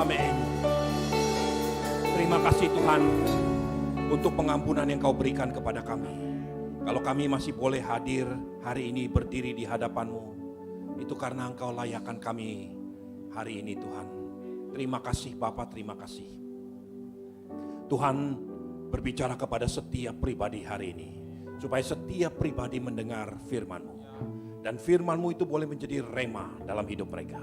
Amin. Terima kasih Tuhan untuk pengampunan yang Kau berikan kepada kami. Kalau kami masih boleh hadir hari ini berdiri di hadapan-Mu, itu karena Engkau layakkan kami hari ini Tuhan. Terima kasih Bapa, terima kasih. Tuhan berbicara kepada setiap pribadi hari ini, supaya setiap pribadi mendengar firman-Mu. Dan firman-Mu itu boleh menjadi rema dalam hidup mereka.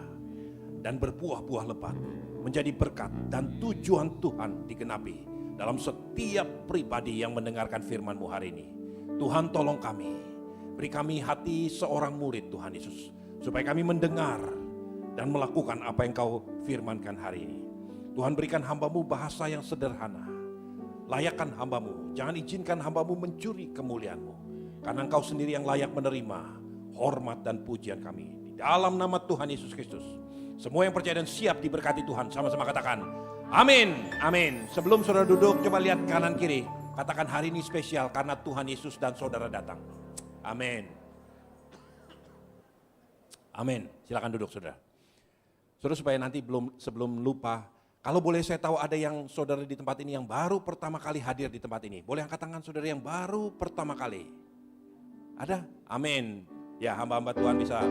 Dan berbuah-buah lebat, menjadi berkat dan tujuan Tuhan digenapi dalam setiap pribadi yang mendengarkan firman-Mu hari ini. Tuhan tolong kami, beri kami hati seorang murid Tuhan Yesus, supaya kami mendengar dan melakukan apa yang Kau firmankan hari ini. Tuhan berikan hamba-Mu bahasa yang sederhana, layakkan hamba-Mu, jangan izinkan hamba-Mu mencuri kemuliaan-Mu, karena Engkau sendiri yang layak menerima hormat dan pujian kami. Di dalam nama Tuhan Yesus Kristus, semua yang percaya dan siap diberkati Tuhan, sama-sama katakan amin, amin. Sebelum saudara duduk, coba lihat kanan kiri, katakan hari ini spesial karena Tuhan Yesus dan saudara datang. Amin. Amin. Silakan duduk saudara. Saudara, supaya nanti sebelum lupa, kalau boleh saya tahu ada yang saudara di tempat ini yang baru pertama kali hadir di tempat ini. Boleh angkat tangan saudara yang baru pertama kali. Ada? Amin. Ya, hamba-hamba Tuhan bisa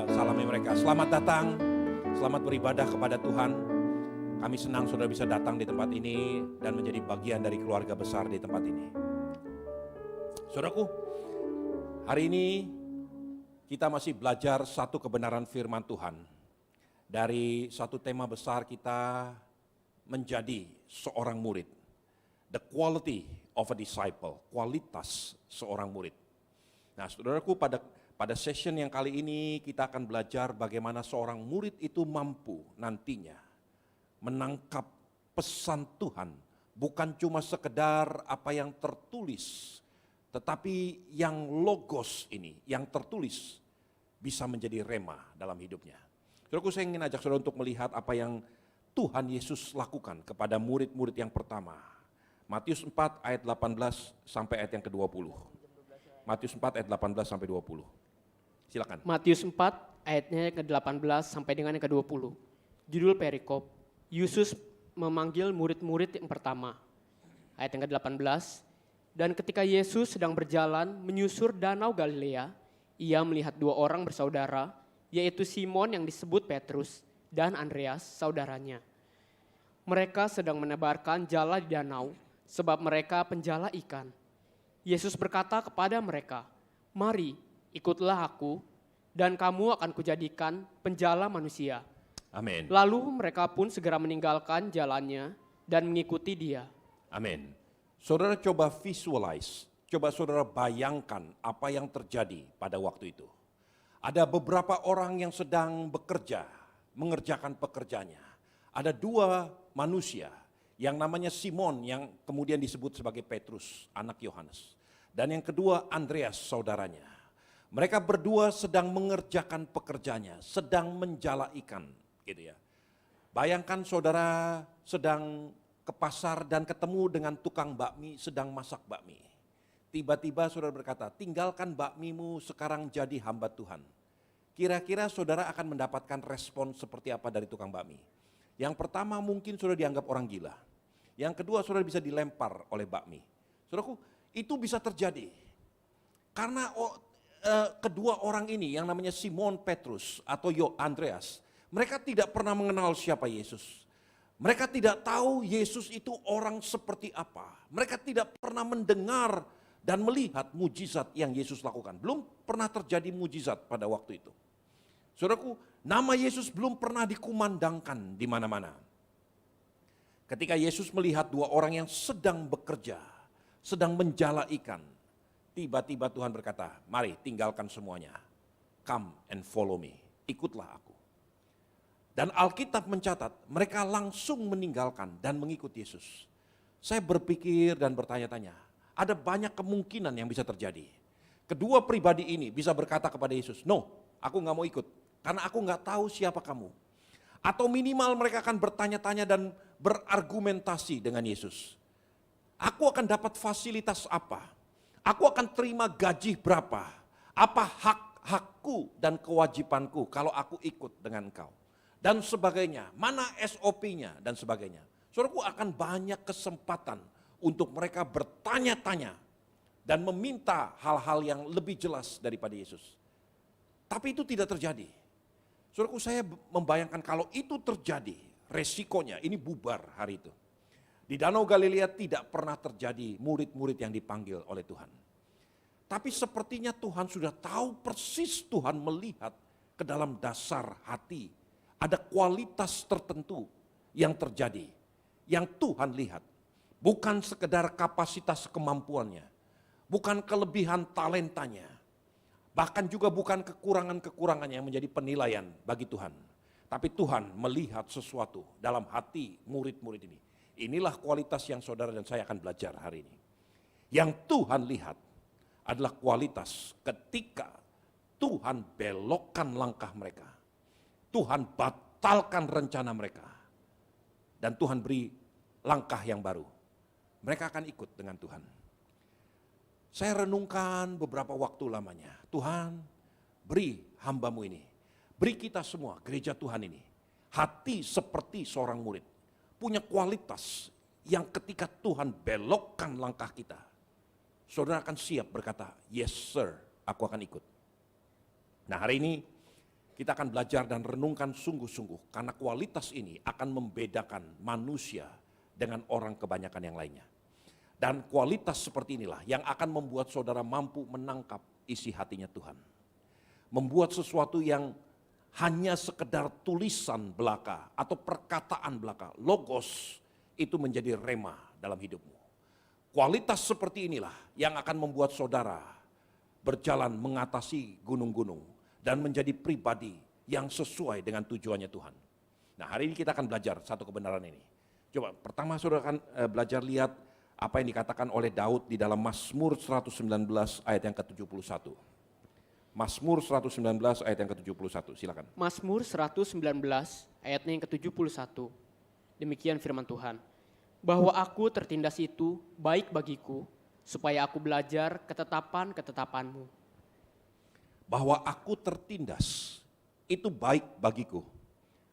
salami mereka. Selamat datang, selamat beribadah kepada Tuhan. Kami senang saudara bisa datang di tempat ini dan menjadi bagian dari keluarga besar di tempat ini. Saudaraku, hari ini kita masih belajar satu kebenaran firman Tuhan. Dari satu tema besar kita menjadi seorang murid. The quality of a disciple, kualitas seorang murid. Nah saudaraku, pada session yang kali ini kita akan belajar bagaimana seorang murid itu mampu nantinya menangkap pesan Tuhan. Bukan cuma sekedar apa yang tertulis, tetapi yang logos ini, yang tertulis bisa menjadi rema dalam hidupnya. Saudaraku, saya ingin ajak saudara untuk melihat apa yang Tuhan Yesus lakukan kepada murid-murid yang pertama. Matius 4 ayat 18 sampai ayat yang ke-20. Matius 4 ayat 18 sampai 20. Silakan. Matius 4 ayatnya yang ke-18 sampai dengan yang ke-20. Judul perikop, Yesus memanggil murid-murid yang pertama. Ayat yang ke-18, dan ketika Yesus sedang berjalan menyusur danau Galilea, ia melihat dua orang bersaudara, yaitu Simon yang disebut Petrus dan Andreas saudaranya. Mereka sedang menebarkan jala di danau, sebab mereka penjala ikan. Yesus berkata kepada mereka, "Mari, ikutlah aku, dan kamu akan kujadikan penjala manusia." Amin. Lalu mereka pun segera meninggalkan jalannya dan mengikuti Dia. Amin. Saudara coba visualize, coba saudara bayangkan apa yang terjadi pada waktu itu. Ada beberapa orang yang sedang bekerja, mengerjakan pekerjaannya. Ada dua manusia yang namanya Simon yang kemudian disebut sebagai Petrus, anak Yohanes. Dan yang kedua Andreas, saudaranya. Mereka berdua sedang mengerjakan pekerjaannya, sedang menjala ikan, gitu ya. Bayangkan saudara sedang ke pasar dan ketemu dengan tukang bakmi sedang masak bakmi. Tiba-tiba saudara berkata, "Tinggalkan bakmimu, sekarang jadi hamba Tuhan." Kira-kira saudara akan mendapatkan respon seperti apa dari tukang bakmi? Yang pertama mungkin saudara dianggap orang gila. Yang kedua saudara bisa dilempar oleh bakmi. Saudaraku, itu bisa terjadi. Karena kedua orang ini yang namanya Simon Petrus atau Andreas, mereka tidak pernah mengenal siapa Yesus. Mereka tidak tahu Yesus itu orang seperti apa. Mereka tidak pernah mendengar dan melihat mujizat yang Yesus lakukan. Belum pernah terjadi mujizat pada waktu itu. Saudaraku, nama Yesus belum pernah dikumandangkan di mana-mana. Ketika Yesus melihat dua orang yang sedang bekerja, sedang menjala ikan, tiba-tiba Tuhan berkata, "Mari tinggalkan semuanya. Come and follow me. Ikutlah aku." Dan Alkitab mencatat, mereka langsung meninggalkan dan mengikut Yesus. Saya berpikir dan bertanya-tanya, ada banyak kemungkinan yang bisa terjadi. Kedua pribadi ini bisa berkata kepada Yesus, "No, aku gak mau ikut, karena aku gak tahu siapa kamu." Atau minimal mereka akan bertanya-tanya dan berargumentasi dengan Yesus. Aku akan dapat fasilitas apa? Aku akan terima gaji berapa? Apa hak-hakku dan kewajibanku kalau aku ikut dengan engkau? dan sebagainya, mana SOP-nya dan sebagainya. Saudaraku, akan banyak kesempatan untuk mereka bertanya-tanya dan meminta hal-hal yang lebih jelas daripada Yesus. Tapi itu tidak terjadi. Saudaraku, saya membayangkan kalau itu terjadi, resikonya ini bubar hari itu. Di Danau Galilea tidak pernah terjadi murid-murid yang dipanggil oleh Tuhan. Tapi sepertinya Tuhan sudah tahu persis, Tuhan melihat ke dalam dasar hati. Ada kualitas tertentu yang terjadi, yang Tuhan lihat. Bukan sekedar kapasitas kemampuannya, bukan kelebihan talentanya, bahkan juga bukan kekurangan-kekurangannya yang menjadi penilaian bagi Tuhan. Tapi Tuhan melihat sesuatu dalam hati murid-murid ini. Inilah kualitas yang saudara dan saya akan belajar hari ini. Yang Tuhan lihat adalah kualitas ketika Tuhan belokkan langkah mereka. Tuhan batalkan rencana mereka. Dan Tuhan beri langkah yang baru. Mereka akan ikut dengan Tuhan. Saya renungkan beberapa waktu lamanya. Tuhan, beri hamba-Mu ini. Beri kita semua, gereja Tuhan ini. Hati seperti seorang murid. Punya kualitas yang ketika Tuhan belokkan langkah kita. Saudara akan siap berkata, yes sir, aku akan ikut. Nah, hari ini kita akan belajar dan renungkan sungguh-sungguh. Karena kualitas ini akan membedakan manusia dengan orang kebanyakan yang lainnya. Dan kualitas seperti inilah yang akan membuat saudara mampu menangkap isi hatinya Tuhan. Membuat sesuatu yang hanya sekedar tulisan belaka atau perkataan belaka, logos, itu menjadi rema dalam hidupmu. Kualitas seperti inilah yang akan membuat saudara berjalan mengatasi gunung-gunung dan menjadi pribadi yang sesuai dengan tujuannya Tuhan. Nah, hari ini kita akan belajar satu kebenaran ini. Coba pertama saudara akan belajar lihat apa yang dikatakan oleh Daud di dalam Mazmur 119 ayat yang ke-71. Mazmur 119 ayat yang ke-71, silakan. Mazmur 119 ayatnya yang ke-71. Demikian firman Tuhan. Bahwa aku tertindas itu baik bagiku, supaya aku belajar ketetapan-ketetapan-Mu. Bahwa aku tertindas itu baik bagiku.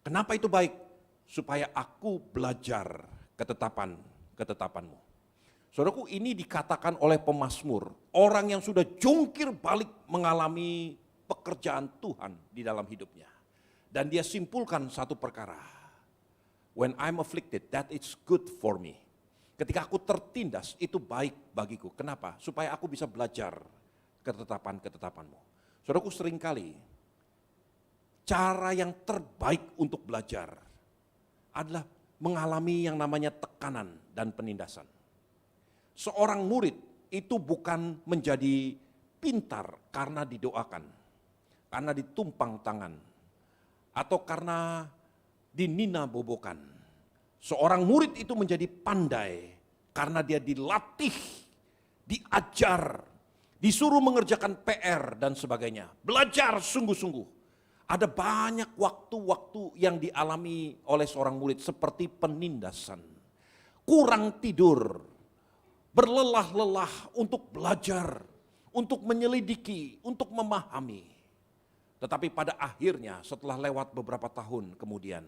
Kenapa itu baik? Supaya aku belajar ketetapan-ketetapan-Mu. Saudaraku, ini dikatakan oleh pemazmur, orang yang sudah jungkir balik mengalami pekerjaan Tuhan di dalam hidupnya. Dan dia simpulkan satu perkara, when I'm afflicted, that is good for me. Ketika aku tertindas, itu baik bagiku. Kenapa? Supaya aku bisa belajar ketetapan-ketetapan-Mu. Saudaraku, seringkali cara yang terbaik untuk belajar adalah mengalami yang namanya tekanan dan penindasan. Seorang murid itu bukan menjadi pintar karena didoakan, karena ditumpang tangan, atau karena dinina bobokan. Seorang murid itu menjadi pandai karena dia dilatih, diajar, disuruh mengerjakan PR dan sebagainya. Belajar sungguh-sungguh. Ada banyak waktu-waktu yang dialami oleh seorang murid seperti penindasan, kurang tidur, berlelah-lelah untuk belajar, untuk menyelidiki, untuk memahami. Tetapi pada akhirnya setelah lewat beberapa tahun kemudian,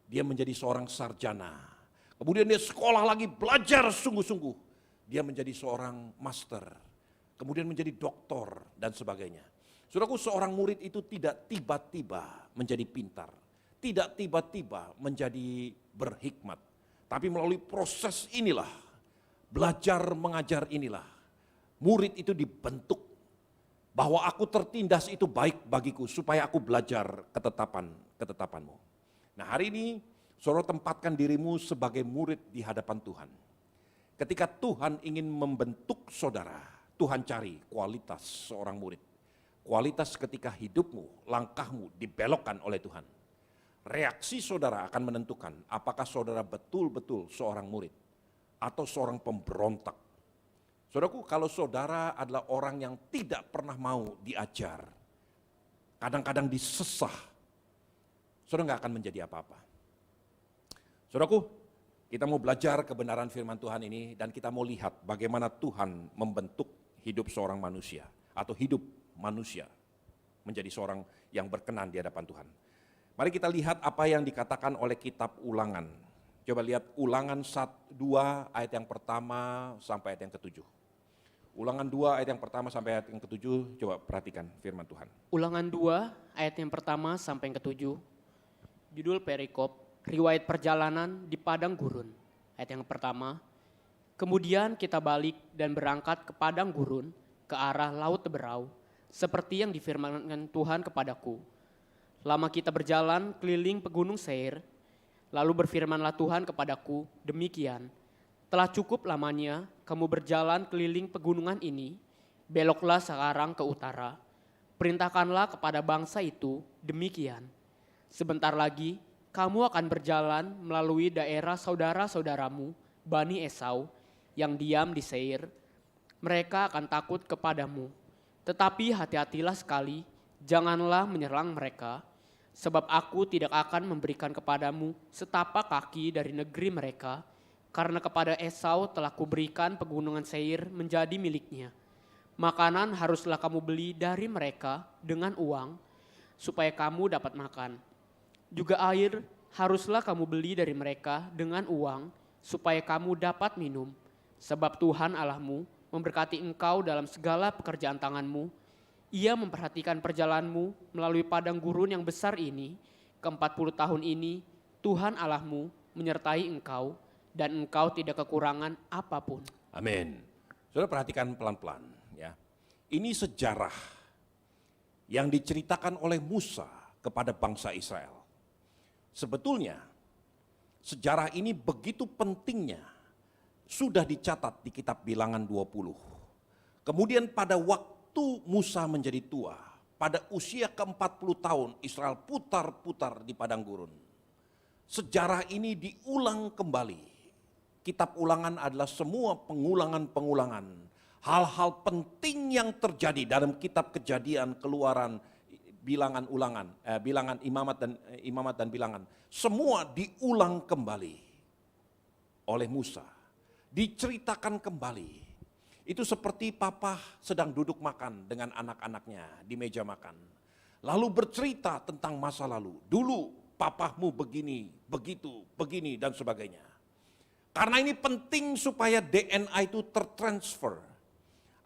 dia menjadi seorang sarjana. Kemudian dia sekolah lagi, belajar sungguh-sungguh. Dia menjadi seorang master, kemudian menjadi doktor dan sebagainya. Saudaraku, seorang murid itu tidak tiba-tiba menjadi pintar, tidak tiba-tiba menjadi berhikmat. Tapi melalui proses inilah, belajar mengajar inilah, murid itu dibentuk bahwa aku tertindas itu baik bagiku supaya aku belajar ketetapan-ketetapan-Mu. Nah, hari ini saudara tempatkan dirimu sebagai murid di hadapan Tuhan. Ketika Tuhan ingin membentuk saudara, Tuhan cari kualitas seorang murid. Kualitas ketika hidupmu, langkahmu dibelokkan oleh Tuhan. Reaksi saudara akan menentukan apakah saudara betul-betul seorang murid atau seorang pemberontak. Saudaraku, kalau saudara adalah orang yang tidak pernah mau diajar, kadang-kadang disesah, saudara nggak akan menjadi apa-apa. Saudaraku, kita mau belajar kebenaran firman Tuhan ini dan kita mau lihat bagaimana Tuhan membentuk hidup seorang manusia atau hidup manusia menjadi seorang yang berkenan di hadapan Tuhan. Mari kita lihat apa yang dikatakan oleh kitab Ulangan. Coba lihat Ulangan 2 ayat yang pertama sampai ayat yang ketujuh. Ulangan 2 ayat yang pertama sampai ayat yang ketujuh, coba perhatikan firman Tuhan. Ulangan 2 ayat yang pertama sampai yang ketujuh. Judul perikop, riwayat perjalanan di padang gurun. Ayat yang pertama, kemudian kita balik dan berangkat ke padang gurun ke arah laut Teberau, seperti yang difirmankan Tuhan kepadaku. Lama kita berjalan keliling pegunung Seir, lalu berfirmanlah Tuhan kepadaku, demikian, telah cukup lamanya kamu berjalan keliling pegunungan ini, beloklah sekarang ke utara. Perintahkanlah kepada bangsa itu demikian. Sebentar lagi kamu akan berjalan melalui daerah saudara-saudaramu, Bani Esau, yang diam di Seir. Mereka akan takut kepadamu. Tetapi hati-hatilah sekali, janganlah menyerang mereka, sebab aku tidak akan memberikan kepadamu setapak kaki dari negeri mereka, karena kepada Esau telah kuberikan pegunungan Seir menjadi miliknya. Makanan haruslah kamu beli dari mereka dengan uang, supaya kamu dapat makan. Juga air haruslah kamu beli dari mereka dengan uang, supaya kamu dapat minum. Sebab Tuhan Allahmu memberkati engkau dalam segala pekerjaan tanganmu. Ia memperhatikan perjalananmu melalui padang gurun yang besar ini. Ke-40 tahun ini Tuhan Allahmu menyertai engkau, dan engkau tidak kekurangan apapun. Amin. Saudara perhatikan pelan-pelan ya. Ini sejarah yang diceritakan oleh Musa kepada bangsa Israel. Sebetulnya sejarah ini begitu pentingnya sudah dicatat di kitab Bilangan 20. Kemudian pada waktu Musa menjadi tua, pada usia ke-40 tahun Israel putar-putar di padang gurun. Sejarah ini diulang kembali. Kitab Ulangan adalah semua pengulangan-pengulangan hal-hal penting yang terjadi dalam kitab Kejadian, Keluaran, Bilangan, Ulangan, Bilangan, Imamat dan Bilangan. Semua diulang kembali oleh Musa, diceritakan kembali. Itu seperti papa sedang duduk makan dengan anak-anaknya di meja makan. Lalu bercerita tentang masa lalu. Dulu papahmu begini, begitu, begini dan sebagainya. Karena ini penting supaya DNA itu tertransfer.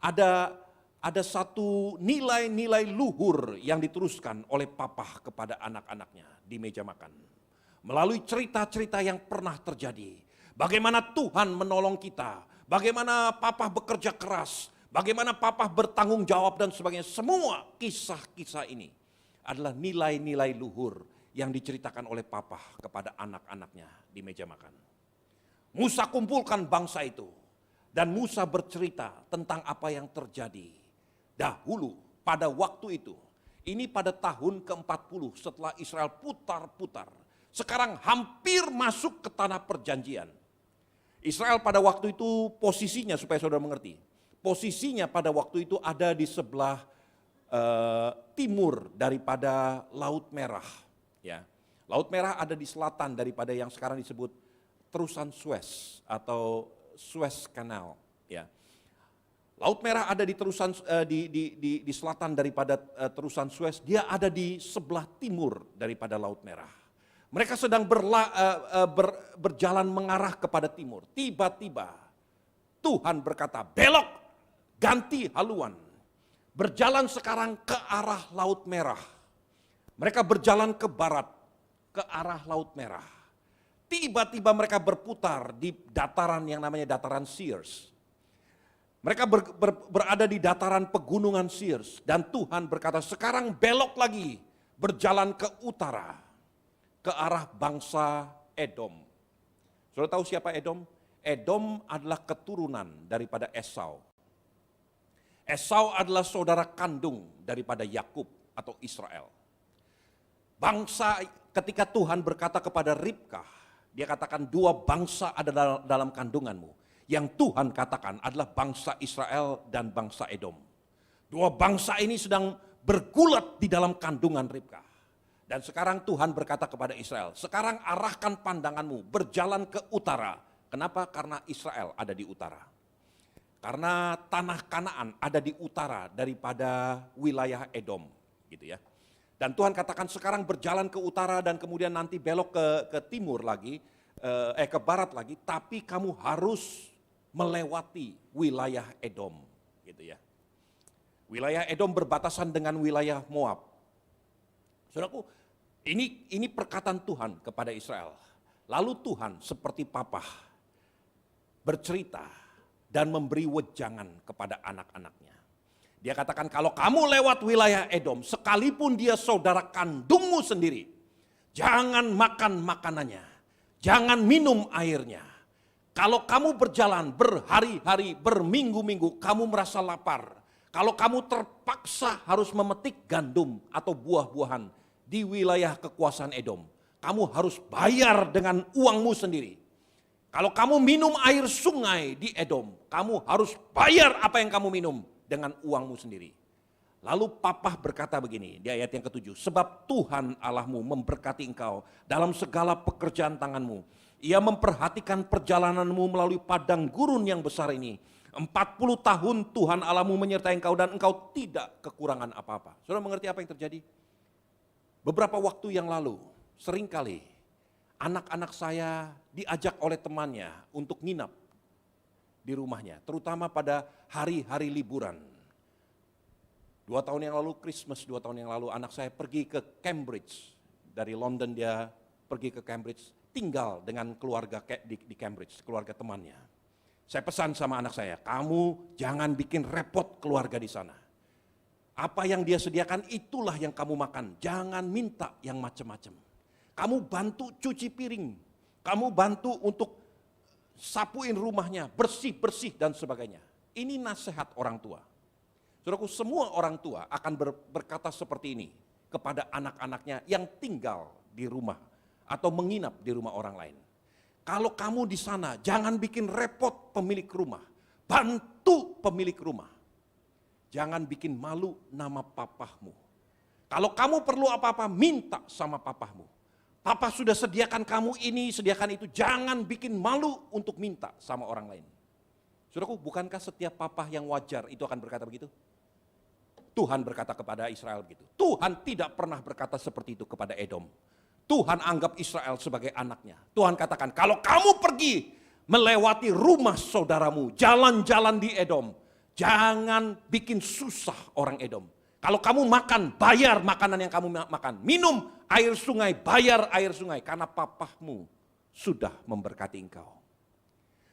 Ada satu nilai-nilai luhur yang diteruskan oleh papa kepada anak-anaknya di meja makan. Melalui cerita-cerita yang pernah terjadi. Bagaimana Tuhan menolong kita. Bagaimana papa bekerja keras. Bagaimana papa bertanggung jawab dan sebagainya. Semua kisah-kisah ini adalah nilai-nilai luhur yang diceritakan oleh papa kepada anak-anaknya di meja makan. Musa kumpulkan bangsa itu. Dan Musa bercerita tentang apa yang terjadi dahulu pada waktu itu. Ini pada tahun ke-40 setelah Israel putar-putar. Sekarang hampir masuk ke tanah perjanjian. Israel pada waktu itu posisinya, supaya saudara mengerti. Posisinya pada waktu itu ada di sebelah timur daripada Laut Merah. Ya. Laut Merah ada di selatan daripada yang sekarang disebut terusan Suez atau Suez Canal, ya. Laut Merah ada di terusan di selatan daripada terusan Suez, dia ada di sebelah timur daripada Laut Merah. Mereka sedang berjalan mengarah kepada timur. Tiba-tiba Tuhan berkata, belok, ganti haluan. Berjalan sekarang ke arah Laut Merah. Mereka berjalan ke barat, ke arah Laut Merah. Tiba-tiba mereka berputar di dataran yang namanya dataran Sears. Mereka berada di dataran pegunungan Sears. Dan Tuhan berkata, sekarang belok lagi, berjalan ke utara, ke arah bangsa Edom. Saudara tahu siapa Edom? Edom adalah keturunan daripada Esau. Esau adalah saudara kandung daripada Yakub atau Israel. Bangsa, ketika Tuhan berkata kepada Ribkah, dia katakan dua bangsa ada dalam kandunganmu. Yang Tuhan katakan adalah bangsa Israel dan bangsa Edom. Dua bangsa ini sedang bergulat di dalam kandungan Ribkah. Dan sekarang Tuhan berkata kepada Israel, sekarang arahkan pandanganmu, berjalan ke utara. Kenapa? Karena Israel ada di utara. Karena tanah Kanaan ada di utara daripada wilayah Edom. Gitu ya. Dan Tuhan katakan sekarang berjalan ke utara dan kemudian nanti belok ke timur lagi, ke barat lagi, tapi kamu harus melewati wilayah Edom, gitu ya. Wilayah Edom berbatasan dengan wilayah Moab. Saudaraku, ini perkataan Tuhan kepada Israel. Lalu Tuhan seperti papa bercerita dan memberi wejangan kepada anak-anaknya. Dia katakan kalau kamu lewat wilayah Edom, sekalipun dia saudara kandungmu sendiri, jangan makan makanannya, jangan minum airnya. Kalau kamu berjalan berhari-hari, berminggu-minggu, kamu merasa lapar. Kalau kamu terpaksa harus memetik gandum atau buah-buahan di wilayah kekuasaan Edom, kamu harus bayar dengan uangmu sendiri. Kalau kamu minum air sungai di Edom, kamu harus bayar apa yang kamu minum dengan uangmu sendiri. Lalu papa berkata begini di ayat yang ke-7, sebab Tuhan Allahmu memberkati engkau dalam segala pekerjaan tanganmu. Ia memperhatikan perjalananmu melalui padang gurun yang besar ini. 40 tahun Tuhan Allahmu menyertai engkau dan engkau tidak kekurangan apa-apa. Saudara mengerti apa yang terjadi? Beberapa waktu yang lalu, seringkali anak-anak saya diajak oleh temannya untuk nginap di rumahnya, terutama pada hari-hari liburan. 2 tahun yang lalu, Christmas 2 tahun yang lalu, anak saya pergi ke Cambridge. Dari London dia pergi ke Cambridge, tinggal dengan keluarga di Cambridge, keluarga temannya. Saya pesan sama anak saya, kamu jangan bikin repot keluarga di sana. Apa yang dia sediakan itulah yang kamu makan, jangan minta yang macam-macam. Kamu bantu cuci piring, kamu bantu untuk sapuin rumahnya, bersih-bersih dan sebagainya. Ini nasihat orang tua. Saudaraku, semua orang tua akan berkata seperti ini kepada anak-anaknya yang tinggal di rumah atau menginap di rumah orang lain. Kalau kamu di sana, jangan bikin repot pemilik rumah, bantu pemilik rumah. Jangan bikin malu nama papahmu. Kalau kamu perlu apa-apa, minta sama papahmu. Papa sudah sediakan kamu ini, sediakan itu. Jangan bikin malu untuk minta sama orang lain. Saudaraku, bukankah setiap papa yang wajar itu akan berkata begitu? Tuhan berkata kepada Israel begitu. Tuhan tidak pernah berkata seperti itu kepada Edom. Tuhan anggap Israel sebagai anaknya. Tuhan katakan, kalau kamu pergi melewati rumah saudaramu, jalan-jalan di Edom, jangan bikin susah orang Edom. Kalau kamu makan, bayar makanan yang kamu makan. Minum air sungai, bayar air sungai. Karena papahmu sudah memberkati engkau.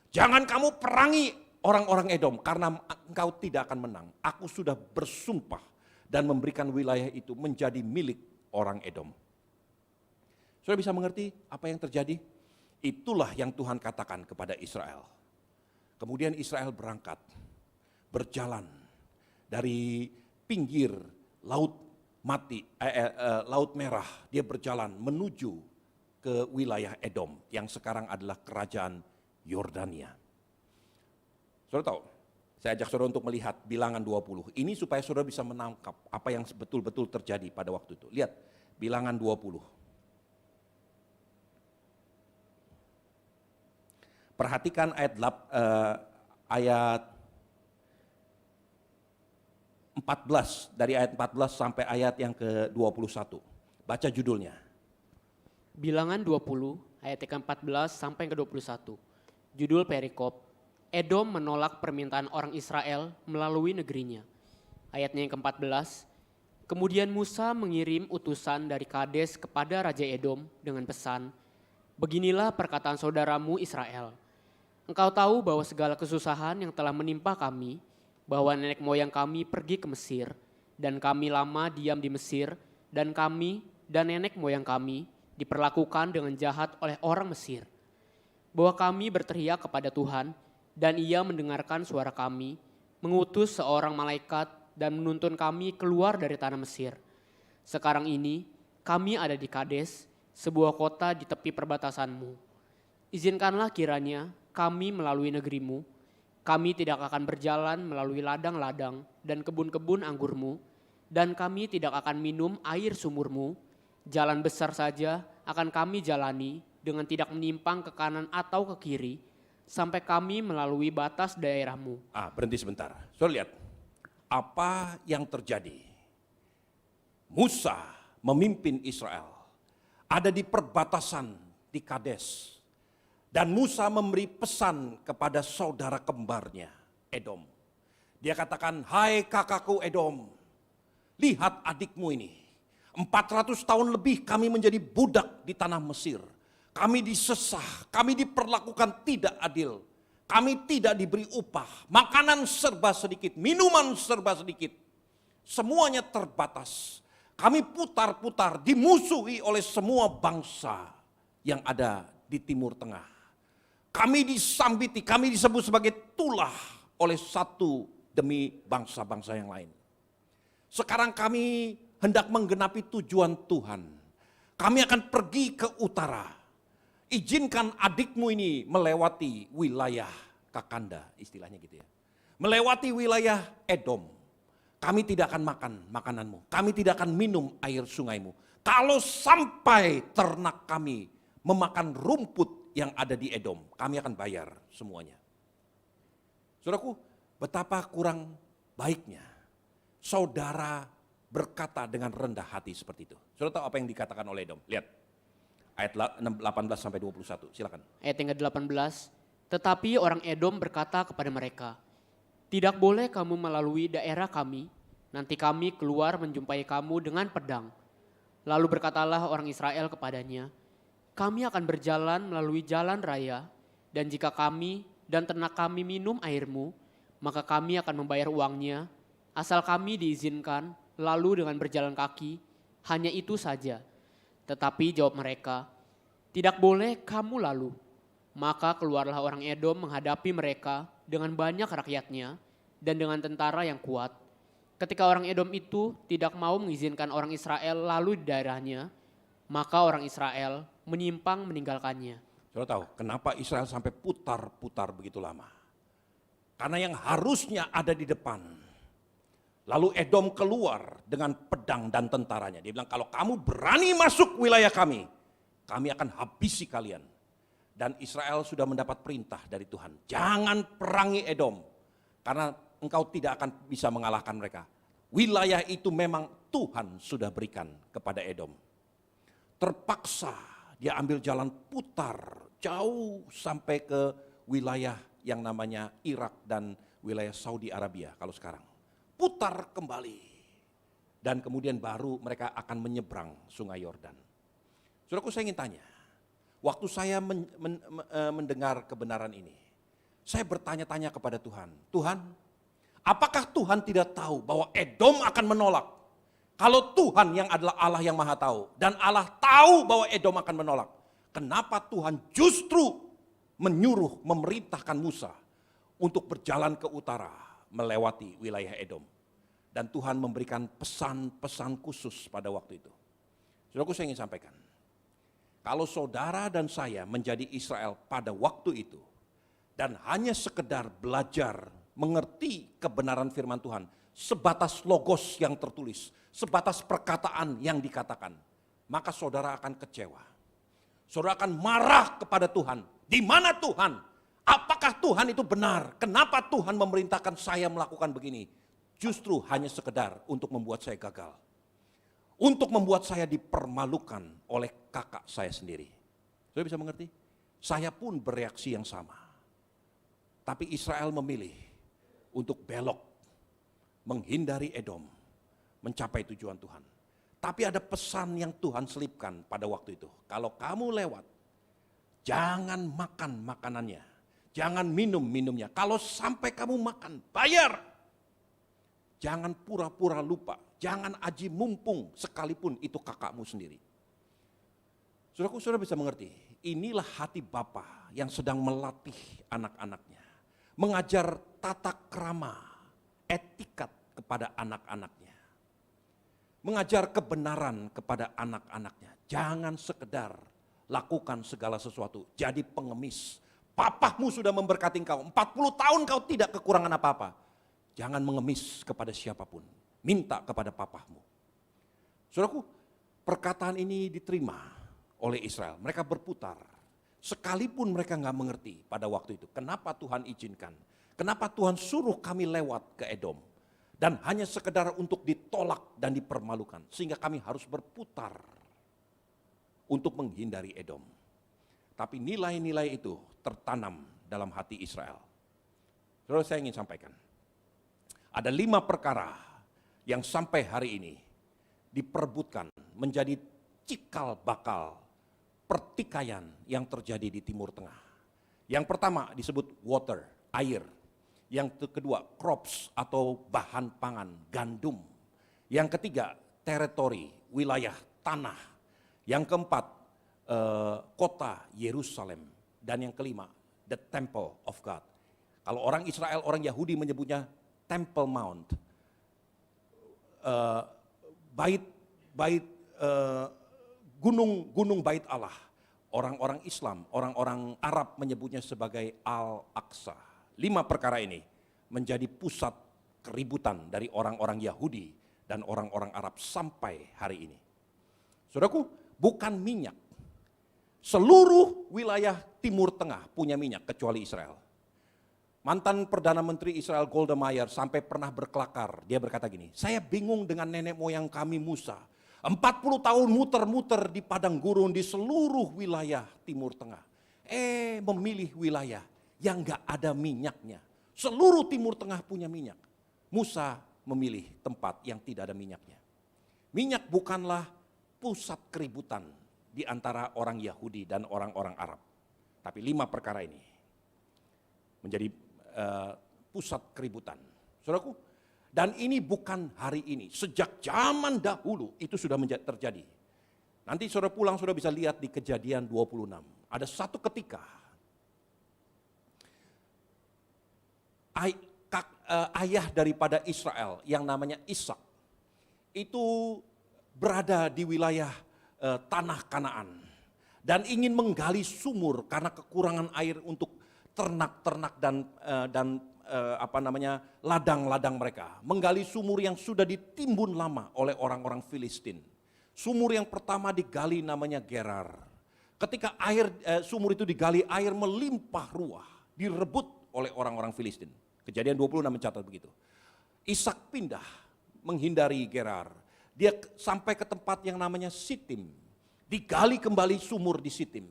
Jangan kamu perangi orang-orang Edom, karena engkau tidak akan menang. Aku sudah bersumpah dan memberikan wilayah itu menjadi milik orang Edom. Sudah bisa mengerti apa yang terjadi? Itulah yang Tuhan katakan kepada Israel. Kemudian Israel berangkat, berjalan dari pinggir laut Laut Merah, dia berjalan menuju ke wilayah Edom yang sekarang adalah kerajaan Yordania. Saudara tahu, saya ajak saudara untuk melihat bilangan 20. Ini supaya saudara bisa menangkap apa yang betul-betul terjadi pada waktu itu. Lihat, bilangan 20. Perhatikan ayat 14, dari ayat 14 sampai ayat yang ke-21. Baca judulnya. Bilangan 20, ayat ke-14 sampai ke-21. Judul perikop, Edom menolak permintaan orang Israel melalui negerinya. Ayatnya yang ke-14, kemudian Musa mengirim utusan dari Kades kepada Raja Edom dengan pesan, beginilah perkataan saudaramu Israel. Engkau tahu bahwa segala kesusahan yang telah menimpa kami, bahwa nenek moyang kami pergi ke Mesir, dan kami lama diam di Mesir, dan kami dan nenek moyang kami diperlakukan dengan jahat oleh orang Mesir. Bahwa kami berteriak kepada Tuhan, dan Ia mendengarkan suara kami, mengutus seorang malaikat dan menuntun kami keluar dari tanah Mesir. Sekarang ini kami ada di Kades, sebuah kota di tepi perbatasanmu. Izinkanlah kiranya kami melalui negerimu. Kami tidak akan berjalan melalui ladang-ladang dan kebun-kebun anggurmu, dan kami tidak akan minum air sumurmu. Jalan besar saja akan kami jalani dengan tidak menyimpang ke kanan atau ke kiri, sampai kami melalui batas daerahmu. Berhenti sebentar. Saudara lihat, apa yang terjadi? Musa memimpin Israel. Ada di perbatasan di Kades. Dan Musa memberi pesan kepada saudara kembarnya, Edom. Dia katakan, hai kakakku Edom, lihat adikmu ini. 400 tahun lebih kami menjadi budak di tanah Mesir. Kami disesah, kami diperlakukan tidak adil. Kami tidak diberi upah, makanan serba sedikit, minuman serba sedikit. Semuanya terbatas. Kami putar-putar, dimusuhi oleh semua bangsa yang ada di Timur Tengah. Kami disambiti, kami disebut sebagai tulah oleh satu demi bangsa-bangsa yang lain. Sekarang kami hendak menggenapi tujuan Tuhan. Kami akan pergi ke utara. Izinkan adikmu ini melewati wilayah Kakanda, istilahnya gitu ya. Melewati wilayah Edom. Kami tidak akan makan makananmu. Kami tidak akan minum air sungaimu. Kalau sampai ternak kami memakan rumput yang ada di Edom, kami akan bayar semuanya. Saudaraku, betapa kurang baiknya saudara berkata dengan rendah hati seperti itu. Saudara tahu apa yang dikatakan oleh Edom? Lihat, ayat 18-21, silakan. Ayat yang ke-18, tetapi orang Edom berkata kepada mereka, tidak boleh kamu melalui daerah kami, nanti kami keluar menjumpai kamu dengan pedang. Lalu berkatalah orang Israel kepadanya, kami akan berjalan melalui jalan raya, dan jika kami dan ternak kami minum airmu, maka kami akan membayar uangnya, asal kami diizinkan lalu dengan berjalan kaki, hanya itu saja. Tetapi jawab mereka, tidak boleh kamu lalu. Maka keluarlah orang Edom menghadapi mereka dengan banyak rakyatnya dan dengan tentara yang kuat. Ketika orang Edom itu tidak mau mengizinkan orang Israel lalu di daerahnya, maka orang Israel menyimpang meninggalkannya. Saudara tahu kenapa Israel sampai putar-putar begitu lama? Karena yang harusnya ada di depan. Lalu Edom keluar dengan pedang dan tentaranya. Dia bilang, kalau kamu berani masuk wilayah kami akan habisi kalian. Dan Israel sudah mendapat perintah dari Tuhan. Jangan perangi Edom, karena engkau tidak akan bisa mengalahkan mereka. Wilayah itu memang Tuhan sudah berikan kepada Edom. Terpaksa dia ambil jalan putar jauh sampai ke wilayah yang namanya Irak dan wilayah Saudi Arabia kalau sekarang. Putar kembali. Dan kemudian baru mereka akan menyeberang sungai Yordan. Saudaraku, saya ingin tanya, waktu saya mendengar kebenaran ini, saya bertanya-tanya kepada Tuhan, Tuhan, apakah Tuhan tidak tahu bahwa Edom akan menolak? Kalau Tuhan yang adalah Allah yang maha tahu, dan Allah tahu bahwa Edom akan menolak, kenapa Tuhan justru menyuruh, memerintahkan Musa untuk berjalan ke utara, melewati wilayah Edom. Dan Tuhan memberikan pesan-pesan khusus pada waktu itu. Saudaraku, saya ingin sampaikan, kalau saudara dan saya menjadi Israel pada waktu itu, dan hanya sekedar belajar, mengerti kebenaran firman Tuhan, sebatas logos yang tertulis, sebatas perkataan yang dikatakan, maka saudara akan kecewa. Saudara akan marah kepada Tuhan. Di mana Tuhan? Apakah Tuhan itu benar? Kenapa Tuhan memerintahkan saya melakukan begini? Justru hanya sekedar untuk membuat saya gagal. Untuk membuat saya dipermalukan oleh kakak saya sendiri. Saudara bisa mengerti? Saya pun bereaksi yang sama. Tapi Israel memilih untuk belok, menghindari Edom, mencapai tujuan Tuhan. Tapi ada pesan yang Tuhan selipkan pada waktu itu. Kalau kamu lewat, jangan makan makanannya. Jangan minum minumnya. Kalau sampai kamu makan, bayar. Jangan pura-pura lupa. Jangan aji mumpung sekalipun itu kakakmu sendiri. Saudaraku, saudara bisa mengerti. Inilah hati Bapa yang sedang melatih anak-anaknya. Mengajar tata krama, etikat kepada anak-anaknya. Mengajar kebenaran kepada anak-anaknya. Jangan sekedar lakukan segala sesuatu. Jadi pengemis. Papamu sudah memberkati engkau. 40 tahun kau tidak kekurangan apa-apa. Jangan mengemis kepada siapapun. Minta kepada papahmu. Saudaraku, perkataan ini diterima oleh Israel. Mereka berputar. Sekalipun mereka nggak mengerti pada waktu itu. Kenapa Tuhan izinkan? Kenapa Tuhan suruh kami lewat ke Edom? dan hanya sekedar untuk ditolak dan dipermalukan, sehingga kami harus berputar untuk menghindari Edom. Tapi nilai-nilai itu tertanam dalam hati Israel. Saudara, saya ingin sampaikan, ada 5 perkara yang sampai hari ini diperebutkan menjadi cikal bakal pertikaian yang terjadi di Timur Tengah. Yang pertama disebut water, air. Yang kedua crops atau bahan pangan, gandum. Yang ketiga teritori, wilayah, tanah. Yang keempat kota Yerusalem. Dan yang kelima the temple of God. Kalau orang Israel, orang Yahudi menyebutnya Temple Mount. Gunung Bait Allah. Orang-orang Islam, orang-orang Arab menyebutnya sebagai Al-Aqsa. 5 perkara ini menjadi pusat keributan dari orang-orang Yahudi dan orang-orang Arab sampai hari ini. Saudaraku, bukan minyak. Seluruh wilayah Timur Tengah punya minyak kecuali Israel. Mantan Perdana Menteri Israel Golda Meir sampai pernah berkelakar. Dia berkata gini, saya bingung dengan nenek moyang kami Musa. 40 tahun muter-muter di padang gurun di seluruh wilayah Timur Tengah. Memilih wilayah yang gak ada minyaknya. Seluruh Timur Tengah punya minyak. Musa memilih tempat yang tidak ada minyaknya. Minyak bukanlah pusat keributan di antara orang Yahudi dan orang-orang Arab. Tapi 5 perkara ini menjadi pusat keributan. Saudaraku, dan ini bukan hari ini, sejak zaman dahulu itu sudah terjadi. Nanti saudara pulang saudara bisa lihat di Kejadian 26. Ada satu ketika ayah daripada Israel yang namanya Ishak itu berada di wilayah tanah Kanaan dan ingin menggali sumur karena kekurangan air untuk ternak-ternak dan ladang-ladang mereka. Menggali sumur yang sudah ditimbun lama oleh orang-orang Filistin. Sumur yang pertama digali namanya Gerar. Ketika sumur itu digali, air melimpah ruah, direbut oleh orang-orang Filistin. Kejadian 26 mencatat begitu. Ishak pindah menghindari Gerar. Dia sampai ke tempat yang namanya Sitim. Digali kembali sumur di Sitim.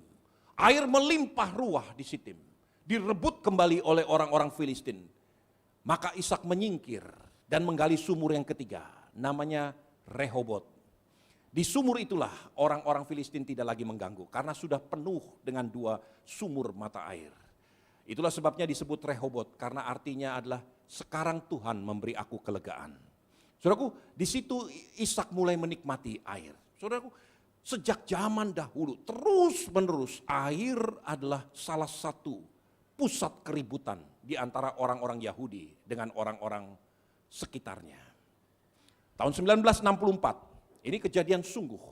Air melimpah ruah di Sitim. Direbut kembali oleh orang-orang Filistin. Maka Ishak menyingkir dan menggali sumur yang ketiga, namanya Rehobot. Di sumur itulah orang-orang Filistin tidak lagi mengganggu karena sudah penuh dengan 2 sumur mata air. Itulah sebabnya disebut Rehobot, karena artinya adalah sekarang Tuhan memberi aku kelegaan. Saudaraku, di situ Ishak mulai menikmati air. Saudaraku, sejak zaman dahulu terus menerus air adalah salah satu pusat keributan di antara orang-orang Yahudi dengan orang-orang sekitarnya. Tahun 1964, ini kejadian sungguh.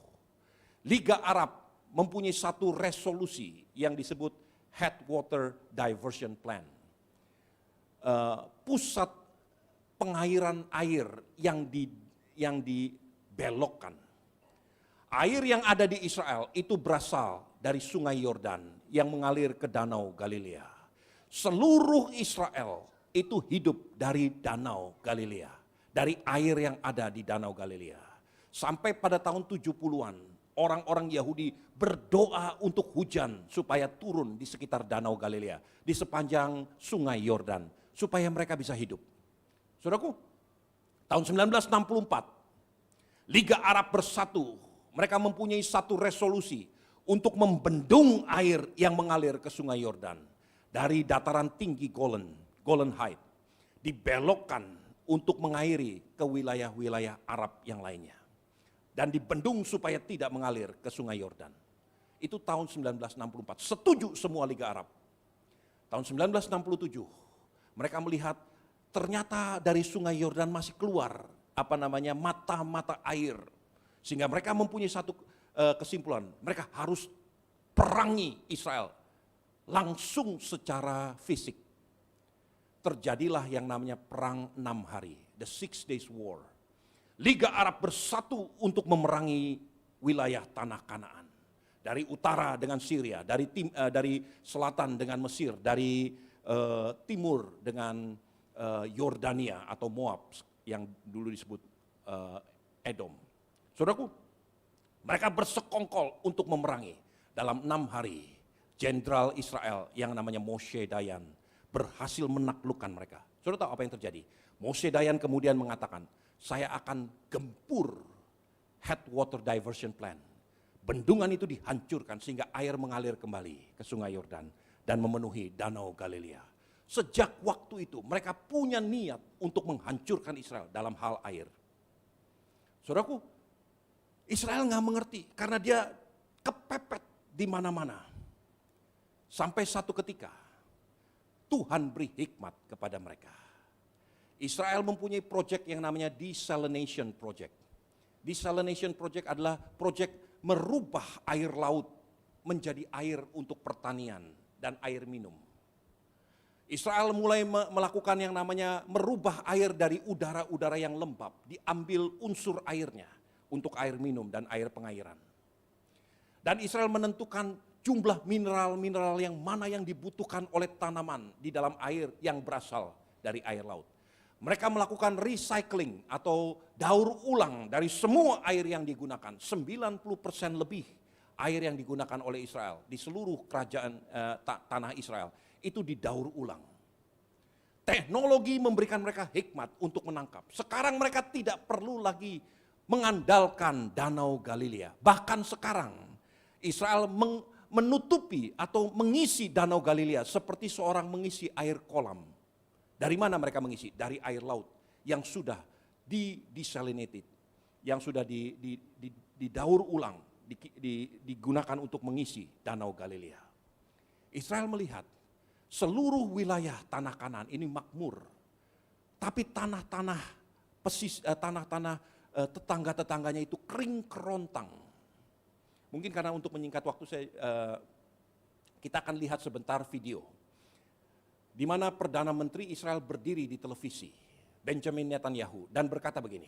Liga Arab mempunyai satu resolusi yang disebut Headwater Diversion Plan. Pusat pengairan air yang dibelokkan. Air yang ada di Israel itu berasal dari sungai Yordan yang mengalir ke Danau Galilea. Seluruh Israel itu hidup dari Danau Galilea, dari air yang ada di Danau Galilea. Sampai pada tahun 70-an, orang-orang Yahudi berdoa untuk hujan supaya turun di sekitar Danau Galilea, di sepanjang sungai Yordan, supaya mereka bisa hidup. Saudaraku, tahun 1964, Liga Arab bersatu, mereka mempunyai satu resolusi untuk membendung air yang mengalir ke sungai Yordan. Dari dataran tinggi Golan Heights, dibelokkan untuk mengairi ke wilayah-wilayah Arab yang lainnya. Dan dibendung supaya tidak mengalir ke sungai Yordan. Itu tahun 1964, setuju semua Liga Arab. Tahun 1967, mereka melihat ternyata dari sungai Yordan masih keluar mata-mata air. Sehingga mereka mempunyai satu kesimpulan, mereka harus perangi Israel. Langsung secara fisik. Terjadilah yang namanya Perang 6 Hari, the 6 Days War. Liga Arab bersatu untuk memerangi wilayah tanah Kanaan. Dari utara dengan Syria, dari selatan dengan Mesir, dari timur dengan Yordania atau Moab, yang dulu disebut Edom. Saudaraku, mereka bersekongkol untuk memerangi. Dalam 6 hari, jenderal Israel yang namanya Moshe Dayan berhasil menaklukkan mereka. Saudara tahu apa yang terjadi? Moshe Dayan kemudian mengatakan, saya akan gempur headwater diversion plan. Bendungan itu dihancurkan sehingga air mengalir kembali ke sungai Yordan dan memenuhi danau Galilea. Sejak waktu itu mereka punya niat untuk menghancurkan Israel dalam hal air. Saudaraku, Israel nggak mengerti karena dia kepepet di mana-mana. Sampai satu ketika Tuhan beri hikmat kepada mereka. Israel mempunyai proyek yang namanya Desalination Project. Desalination Project adalah proyek merubah air laut menjadi air untuk pertanian dan air minum. Israel mulai melakukan yang namanya merubah air dari udara-udara yang lembab, diambil unsur airnya untuk air minum dan air pengairan. Dan Israel menentukan jumlah mineral-mineral yang mana yang dibutuhkan oleh tanaman di dalam air yang berasal dari air laut. Mereka melakukan recycling atau daur ulang dari semua air yang digunakan. 90% lebih air yang digunakan oleh Israel di seluruh kerajaan tanah Israel itu didaur ulang. Teknologi memberikan mereka hikmat untuk menangkap. Sekarang mereka tidak perlu lagi mengandalkan danau Galilea. Bahkan sekarang Israel menutupi atau mengisi danau Galilea seperti seorang mengisi air kolam. Dari mana mereka mengisi? Dari air laut yang sudah desalinated, yang sudah didaur ulang, digunakan untuk mengisi danau Galilea. Israel melihat seluruh wilayah tanah Kanaan ini makmur, tapi tanah-tanah tetangga-tetangganya itu kering kerontang. Mungkin karena untuk menyingkat waktu kita akan lihat sebentar video di mana Perdana Menteri Israel berdiri di televisi, Benjamin Netanyahu, dan berkata begini,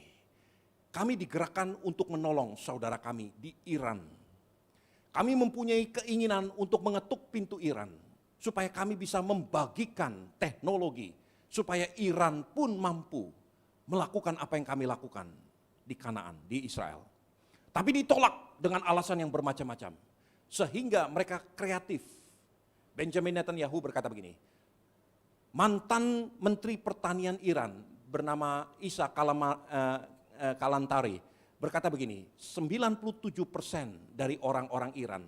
kami digerakkan untuk menolong saudara kami di Iran. Kami mempunyai keinginan untuk mengetuk pintu Iran, supaya kami bisa membagikan teknologi, supaya Iran pun mampu melakukan apa yang kami lakukan di Kanaan, di Israel. Tapi ditolak dengan alasan yang bermacam-macam. Sehingga mereka kreatif. Benjamin Netanyahu berkata begini, mantan Menteri Pertanian Iran bernama Isa Kalantari berkata begini, 97% dari orang-orang Iran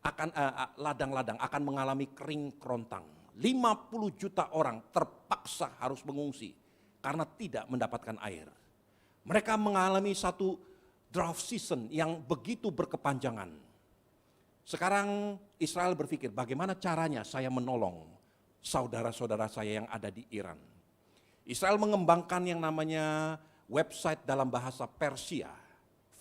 akan ladang-ladang akan mengalami kering kerontang. 50 juta orang terpaksa harus mengungsi karena tidak mendapatkan air. Mereka mengalami satu drought season yang begitu berkepanjangan. Sekarang Israel berpikir bagaimana caranya saya menolong saudara-saudara saya yang ada di Iran. Israel mengembangkan yang namanya website dalam bahasa Persia,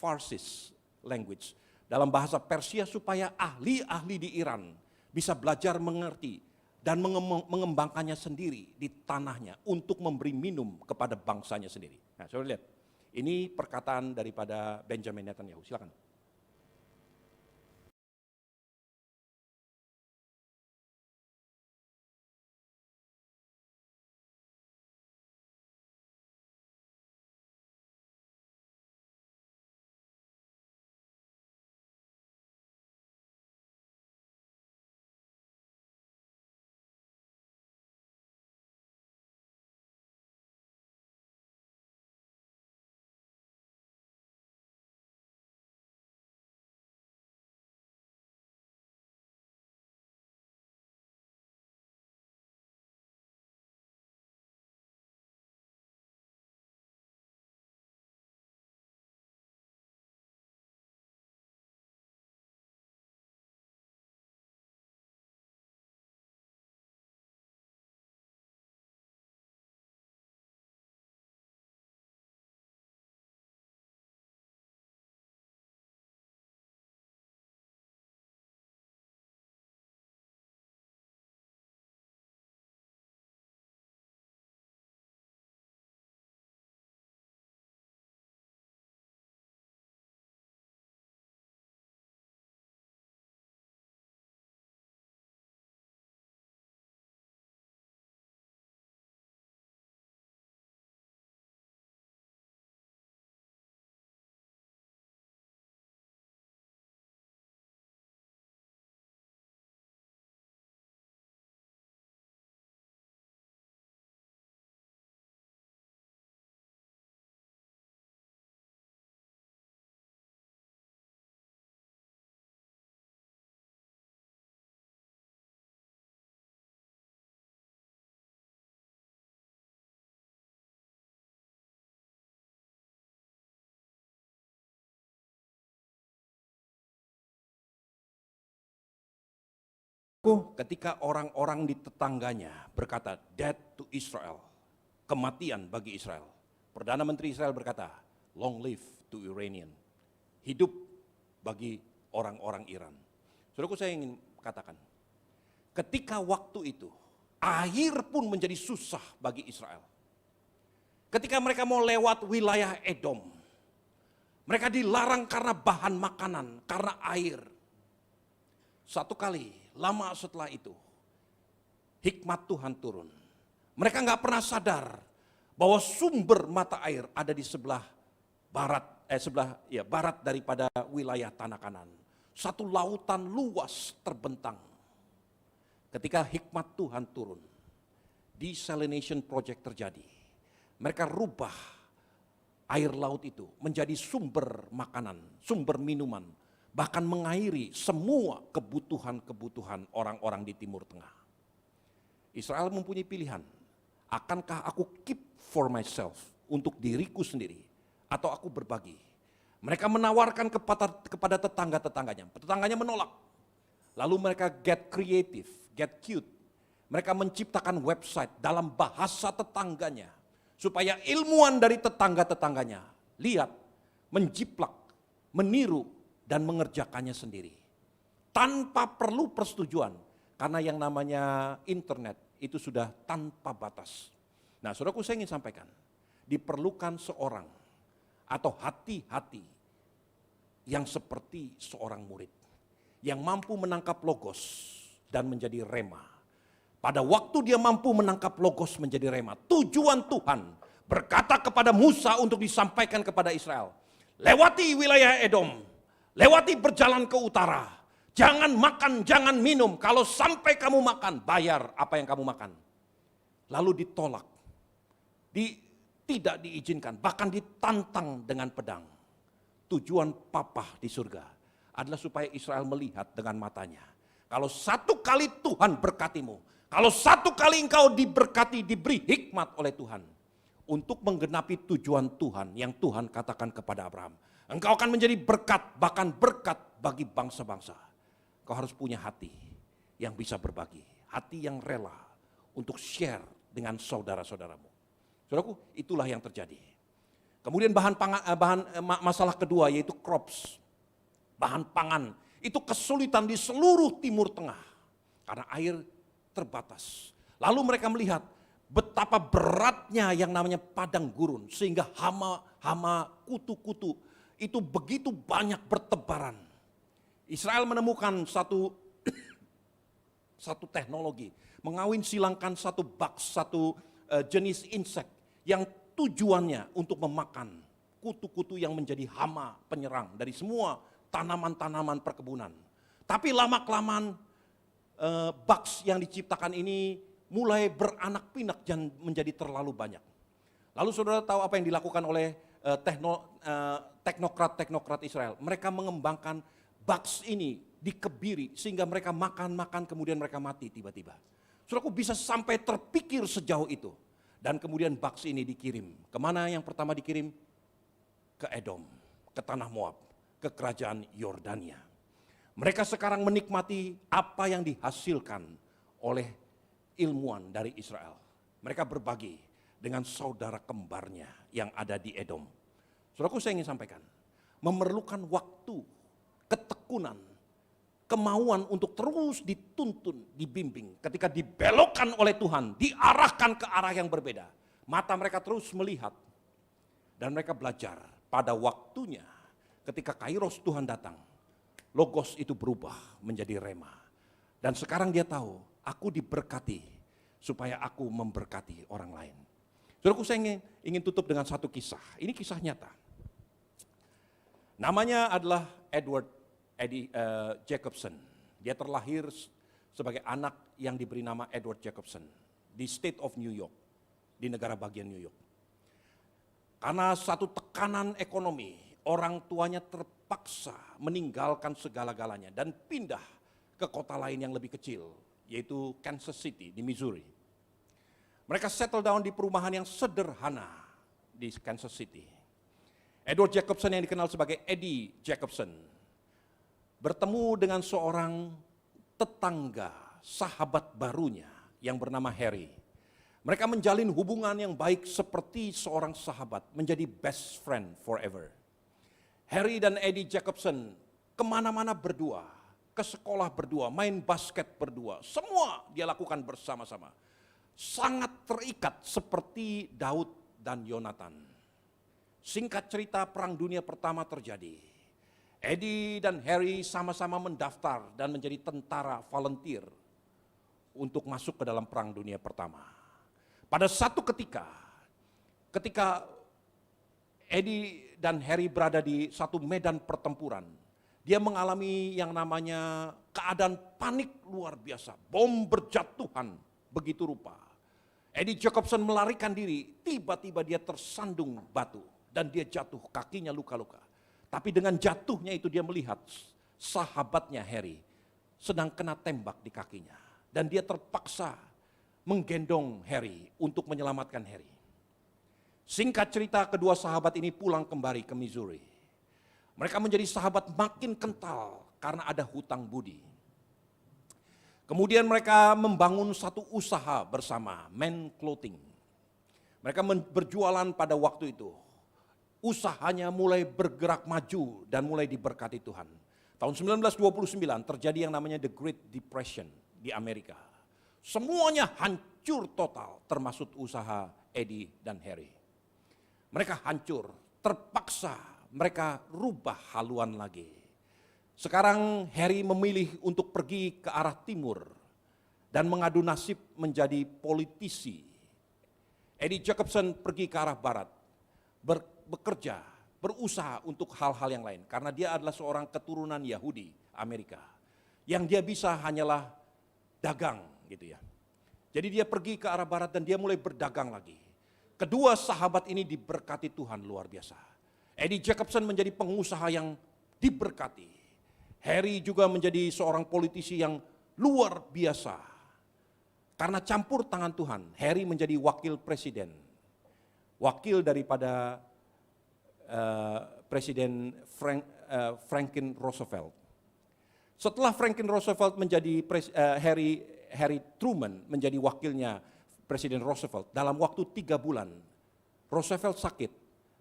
Farsis language, dalam bahasa Persia supaya ahli-ahli di Iran bisa belajar mengerti dan mengembangkannya sendiri di tanahnya untuk memberi minum kepada bangsanya sendiri. Nah, saudara lihat, ini perkataan daripada Benjamin Netanyahu. Silakan. Saudaraku, ketika orang-orang di tetangganya berkata, death to Israel, kematian bagi Israel. Perdana Menteri Israel berkata, long live to Iranian, hidup bagi orang-orang Iran. Saudaraku, saya ingin katakan, ketika waktu itu, air pun menjadi susah bagi Israel. Ketika mereka mau lewat wilayah Edom, mereka dilarang karena bahan makanan, karena air. Satu kali, lama setelah itu, hikmat Tuhan turun. Mereka nggak pernah sadar bahwa sumber mata air ada di sebelah barat daripada wilayah tanah Kanan. Satu lautan luas terbentang. Ketika hikmat Tuhan turun, desalination project terjadi. Mereka rubah air laut itu menjadi sumber makanan, sumber minuman, bahkan mengairi semua kebutuhan-kebutuhan orang-orang di Timur Tengah. Israel mempunyai pilihan, akankah aku keep for myself, untuk diriku sendiri, atau aku berbagi. Mereka menawarkan kepada tetangga-tetangganya, tetangganya menolak. Lalu mereka get creative, get cute. Mereka menciptakan website dalam bahasa tetangganya, supaya ilmuwan dari tetangga-tetangganya lihat, menjiplak, meniru, dan mengerjakannya sendiri. Tanpa perlu persetujuan, karena yang namanya internet itu sudah tanpa batas. Nah, saudaraku, saya ingin sampaikan, diperlukan seorang atau hati-hati yang seperti seorang murid, yang mampu menangkap logos dan menjadi rema. Pada waktu dia mampu menangkap logos menjadi rema, tujuan Tuhan berkata kepada Musa untuk disampaikan kepada Israel, lewati wilayah Edom, lewati berjalan ke utara, jangan makan, jangan minum, kalau sampai kamu makan, bayar apa yang kamu makan. Lalu ditolak, tidak diizinkan, bahkan ditantang dengan pedang. Tujuan Papa di surga adalah supaya Israel melihat dengan matanya. Kalau satu kali Tuhan berkatimu, kalau satu kali engkau diberkati, diberi hikmat oleh Tuhan, untuk menggenapi tujuan Tuhan yang Tuhan katakan kepada Abraham, engkau akan menjadi berkat, bahkan berkat bagi bangsa-bangsa. Kau harus punya hati yang bisa berbagi, hati yang rela untuk share dengan saudara-saudaramu. Saudaraku, itulah yang terjadi. Kemudian masalah kedua yaitu crops, bahan pangan. Itu kesulitan di seluruh Timur Tengah karena air terbatas. Lalu mereka melihat betapa beratnya yang namanya padang gurun, sehingga hama kutu-kutu itu begitu banyak bertebaran. Israel menemukan satu teknologi, mengawin silangkan satu jenis insek yang tujuannya untuk memakan kutu-kutu yang menjadi hama penyerang dari semua tanaman-tanaman perkebunan. Tapi lama-kelamaan bugs yang diciptakan ini mulai beranak pinak dan menjadi terlalu banyak. Lalu saudara tahu apa yang dilakukan oleh teknokrat Israel? Mereka mengembangkan bugs ini dikebiri sehingga mereka makan kemudian mereka mati tiba-tiba. Saudaraku, bisa sampai terpikir sejauh itu. Dan kemudian bugs ini dikirim. Kemana yang pertama dikirim? Ke Edom, ke tanah Moab, ke kerajaan Yordania. Mereka sekarang menikmati apa yang dihasilkan oleh ilmuwan dari Israel. Mereka berbagi dengan saudara kembarnya yang ada di Edom. Saudaraku, saya ingin sampaikan, memerlukan waktu, ketekunan, kemauan untuk terus dituntun, dibimbing. Ketika dibelokkan oleh Tuhan, diarahkan ke arah yang berbeda. Mata mereka terus melihat. Dan mereka belajar pada waktunya ketika Kairos Tuhan datang. Logos itu berubah menjadi rema. Dan sekarang dia tahu, aku diberkati supaya aku memberkati orang lain. Saudaraku, saya ingin tutup dengan satu kisah. Ini kisah nyata. Namanya adalah Eddie Jacobson. Dia terlahir sebagai anak yang diberi nama Edward Jacobson di State of New York, di negara bagian New York. Karena satu tekanan ekonomi, orang tuanya terpaksa meninggalkan segala-galanya dan pindah ke kota lain yang lebih kecil, yaitu Kansas City di Missouri. Mereka settle down di perumahan yang sederhana di Kansas City. Edward Jacobson yang dikenal sebagai Eddie Jacobson bertemu dengan seorang tetangga sahabat barunya yang bernama Harry. Mereka menjalin hubungan yang baik seperti seorang sahabat, menjadi best friend forever. Harry dan Eddie Jacobson kemana-mana berdua, ke sekolah berdua, main basket berdua, semua dia lakukan bersama-sama. Sangat terikat seperti Daud dan Yonatan. Singkat cerita, Perang Dunia Pertama terjadi. Eddie dan Harry sama-sama mendaftar dan menjadi tentara volunteer untuk masuk ke dalam Perang Dunia Pertama. Pada satu ketika Eddie dan Harry berada di satu medan pertempuran, dia mengalami yang namanya keadaan panik luar biasa. Bom berjatuhan begitu rupa. Eddie Jacobson melarikan diri, tiba-tiba dia tersandung batu dan dia jatuh, kakinya luka-luka. Tapi dengan jatuhnya itu dia melihat sahabatnya Harry sedang kena tembak di kakinya. Dan dia terpaksa menggendong Harry untuk menyelamatkan Harry. Singkat cerita, kedua sahabat ini pulang kembali ke Missouri. Mereka menjadi sahabat makin kental karena ada hutang budi. Kemudian mereka membangun satu usaha bersama, Men Clothing. Mereka berjualan pada waktu itu. Usahanya mulai bergerak maju dan mulai diberkati Tuhan. Tahun 1929 terjadi yang namanya The Great Depression di Amerika. Semuanya hancur total, termasuk usaha Eddie dan Harry. Mereka hancur, terpaksa mereka rubah haluan lagi. Sekarang Harry memilih untuk pergi ke arah timur dan mengadu nasib menjadi politisi. Eddie Jacobson pergi ke arah barat, bekerja, berusaha untuk hal-hal yang lain. Karena dia adalah seorang keturunan Yahudi Amerika. Yang dia bisa hanyalah dagang gitu ya. Jadi dia pergi ke arah barat dan dia mulai berdagang lagi. Kedua sahabat ini diberkati Tuhan luar biasa. Eddie Jacobson menjadi pengusaha yang diberkati. Harry juga menjadi seorang politisi yang luar biasa. Karena campur tangan Tuhan, Harry menjadi wakil presiden. Wakil daripada Presiden Franklin Roosevelt. Setelah Franklin Roosevelt menjadi Harry Truman menjadi wakilnya Presiden Roosevelt, dalam waktu 3 bulan Roosevelt sakit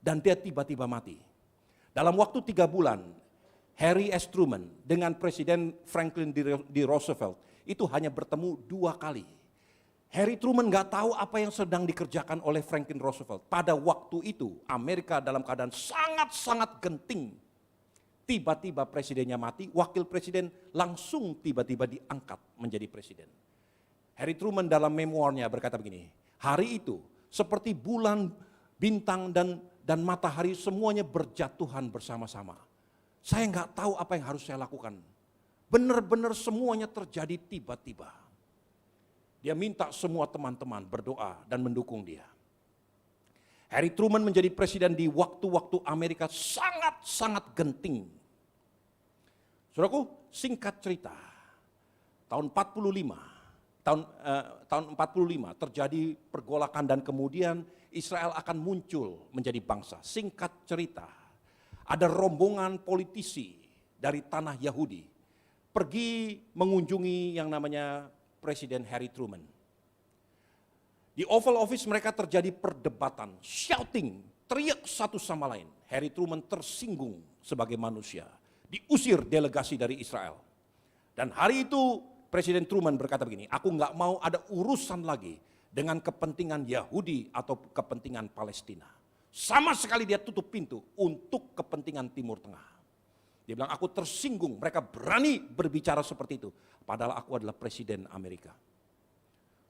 dan dia tiba-tiba mati. Dalam waktu 3 bulan Harry S. Truman dengan Presiden Franklin D. Roosevelt itu hanya bertemu 2 kali. Harry Truman nggak tahu apa yang sedang dikerjakan oleh Franklin Roosevelt. Pada waktu itu Amerika dalam keadaan sangat-sangat genting. Tiba-tiba presidennya mati, wakil presiden langsung tiba-tiba diangkat menjadi presiden. Harry Truman dalam memoirnya berkata begini, hari itu seperti bulan, bintang dan matahari semuanya berjatuhan bersama-sama. Saya nggak tahu apa yang harus saya lakukan. Benar-benar semuanya terjadi tiba-tiba. Dia minta semua teman-teman berdoa dan mendukung dia. Harry Truman menjadi presiden di waktu-waktu Amerika sangat-sangat genting. Saudaraku, singkat cerita, tahun 45 terjadi pergolakan dan kemudian Israel akan muncul menjadi bangsa. Singkat cerita, ada rombongan politisi dari tanah Yahudi pergi mengunjungi yang namanya Presiden Harry Truman. Di Oval Office mereka terjadi perdebatan, shouting, teriak satu sama lain. Harry Truman tersinggung sebagai manusia, diusir delegasi dari Israel. Dan hari itu Presiden Truman berkata begini, aku nggak mau ada urusan lagi dengan kepentingan Yahudi atau kepentingan Palestina. Sama sekali dia tutup pintu untuk kepentingan Timur Tengah. Dia bilang, aku tersinggung, mereka berani berbicara seperti itu. Padahal aku adalah Presiden Amerika.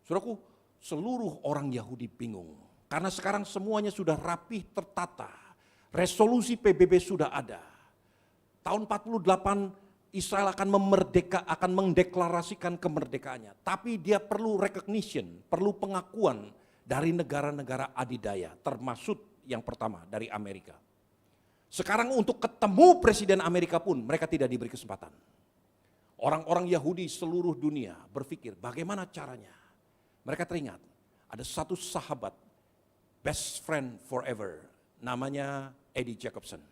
Saudaraku, seluruh orang Yahudi bingung. Karena sekarang semuanya sudah rapih tertata. Resolusi PBB sudah ada. Tahun 48 Israel akan mendeklarasikan kemerdekaannya. Tapi dia perlu recognition, perlu pengakuan dari negara-negara adidaya. Termasuk yang pertama dari Amerika. Sekarang untuk ketemu Presiden Amerika pun mereka tidak diberi kesempatan. Orang-orang Yahudi seluruh dunia berpikir bagaimana caranya. Mereka teringat ada satu sahabat, best friend forever, namanya Eddie Jacobson.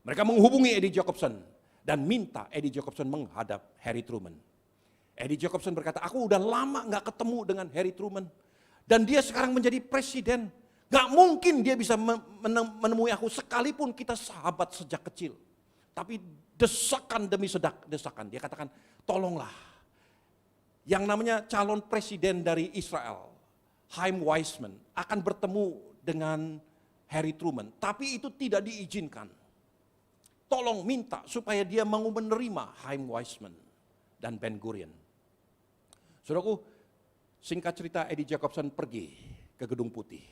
Mereka menghubungi Eddie Jacobson dan minta Eddie Jacobson menghadap Harry Truman. Eddie Jacobson berkata, aku udah lama gak ketemu dengan Harry Truman. Dan dia sekarang menjadi presiden. Gak mungkin dia bisa menemui aku sekalipun kita sahabat sejak kecil. Tapi desakan demi desakan, dia katakan, tolonglah. Yang namanya calon presiden dari Israel, Chaim Weizmann, akan bertemu dengan Harry Truman. Tapi itu tidak diizinkan. Tolong minta supaya dia mau menerima Chaim Weizmann dan Ben Gurion. Saudaraku, singkat cerita Eddie Jacobson pergi ke Gedung Putih.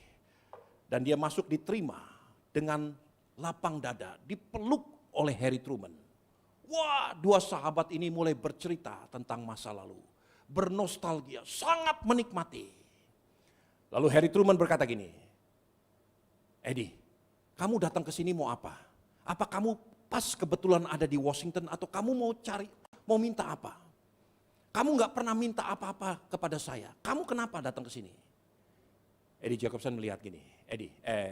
Dan dia masuk diterima dengan lapang dada, dipeluk oleh Harry Truman. Wah, dua sahabat ini mulai bercerita tentang masa lalu. Bernostalgia, sangat menikmati. Lalu Harry Truman berkata gini, Eddie, kamu datang ke sini mau apa? Apa kamu pas kebetulan ada di Washington atau kamu mau minta apa? Kamu gak pernah minta apa-apa kepada saya. Kamu kenapa datang ke sini? Eddie Jacobson melihat gini,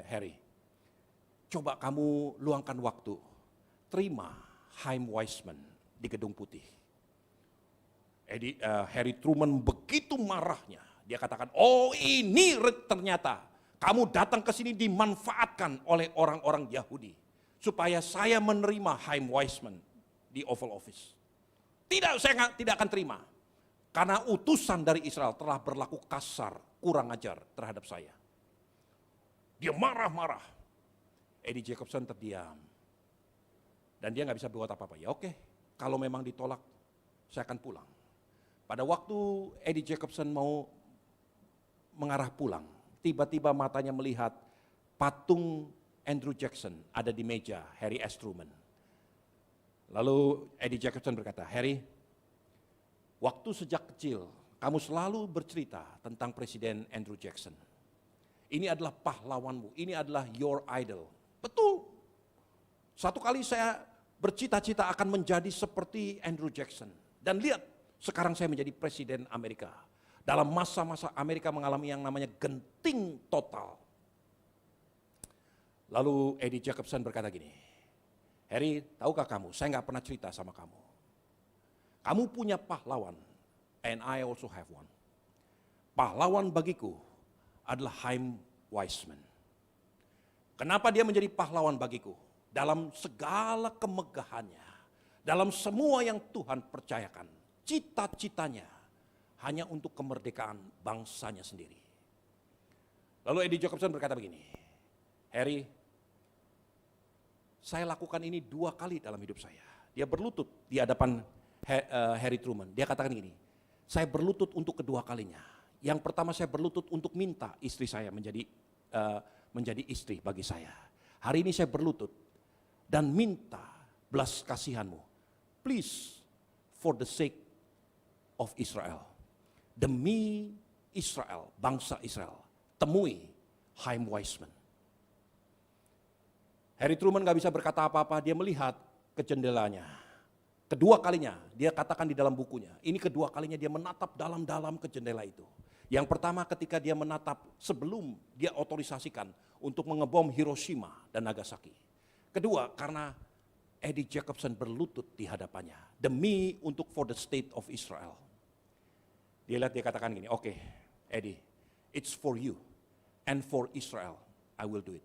Harry, coba kamu luangkan waktu, terima Chaim Weizmann di Gedung Putih. Harry Truman begitu marahnya, dia katakan, oh ini ternyata kamu datang ke sini dimanfaatkan oleh orang-orang Yahudi supaya saya menerima Chaim Weizmann di Oval Office. Tidak, saya tidak akan terima. Karena utusan dari Israel telah berlaku kasar, kurang ajar terhadap saya. Dia marah-marah. Eddie Jacobson terdiam. Dan dia nggak bisa buat apa-apa. Ya oke, kalau memang ditolak, saya akan pulang. Pada waktu Eddie Jacobson mau mengarah pulang, tiba-tiba matanya melihat patung Andrew Jackson ada di meja Harry S. Truman. Lalu Eddie Jacobson berkata, Harry, waktu sejak kecil kamu selalu bercerita tentang Presiden Andrew Jackson. Ini adalah pahlawanmu, ini adalah your idol. Betul. Satu kali saya bercita-cita akan menjadi seperti Andrew Jackson. Dan lihat, sekarang saya menjadi Presiden Amerika. Dalam masa-masa Amerika mengalami yang namanya genting total. Lalu Eddie Jacobson berkata gini, Harry, tahukah kamu, saya nggak pernah cerita sama kamu. Kamu punya pahlawan, and I also have one. Pahlawan bagiku adalah Chaim Weizmann. Kenapa dia menjadi pahlawan bagiku? Dalam segala kemegahannya, dalam semua yang Tuhan percayakan, cita-citanya hanya untuk kemerdekaan bangsanya sendiri. Lalu Eddie Jacobson berkata begini, Harry, saya lakukan ini 2 kali dalam hidup saya. Dia berlutut di hadapan Harry Truman. Dia katakan gini, saya berlutut untuk kedua kalinya. Yang pertama saya berlutut untuk minta istri saya menjadi istri bagi saya. Hari ini saya berlutut dan minta belas kasihanmu. Please, for the sake of Israel. Demi Israel, bangsa Israel. Temui Chaim Weizmann. Harry Truman gak bisa berkata apa-apa, dia melihat ke jendelanya. Kedua kalinya, dia katakan di dalam bukunya, ini kedua kalinya dia menatap dalam-dalam ke jendela itu. Yang pertama ketika dia menatap sebelum dia otorisasikan untuk mengebom Hiroshima dan Nagasaki. Kedua, karena Eddie Jacobson berlutut di hadapannya, demi untuk for the state of Israel. Dia lihat, dia katakan gini, oke, Eddie, it's for you and for Israel, I will do it.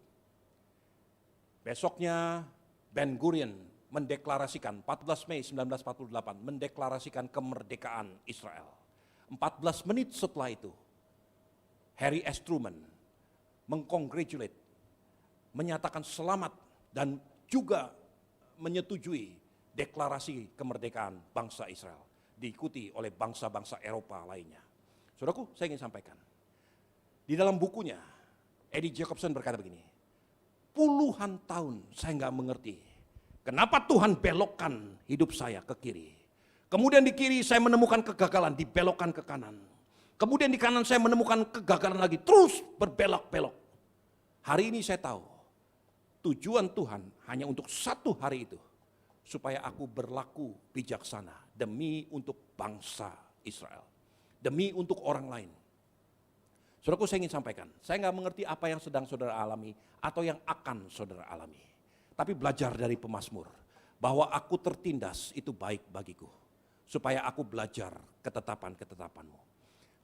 Besoknya Ben Gurion mendeklarasikan 14 Mei 1948 mendeklarasikan kemerdekaan Israel. 14 menit setelah itu Harry S. Truman mengcongratulate, menyatakan selamat dan juga menyetujui deklarasi kemerdekaan bangsa Israel, diikuti oleh bangsa-bangsa Eropa lainnya. Saudaraku, saya ingin sampaikan, di dalam bukunya Eddie Jacobson berkata begini, puluhan tahun saya nggak mengerti kenapa Tuhan belokkan hidup saya ke kiri. Kemudian di kiri saya menemukan kegagalan, dibelokkan ke kanan. Kemudian di kanan saya menemukan kegagalan lagi, terus berbelok-belok. Hari ini saya tahu, tujuan Tuhan hanya untuk satu hari itu. Supaya aku berlaku bijaksana demi untuk bangsa Israel. Demi untuk orang lain. Saudaraku, saya ingin sampaikan, saya nggak mengerti apa yang sedang saudara alami atau yang akan saudara alami. Tapi belajar dari pemazmur, bahwa aku tertindas itu baik bagiku. supaya aku belajar ketetapan-ketetapan-Mu.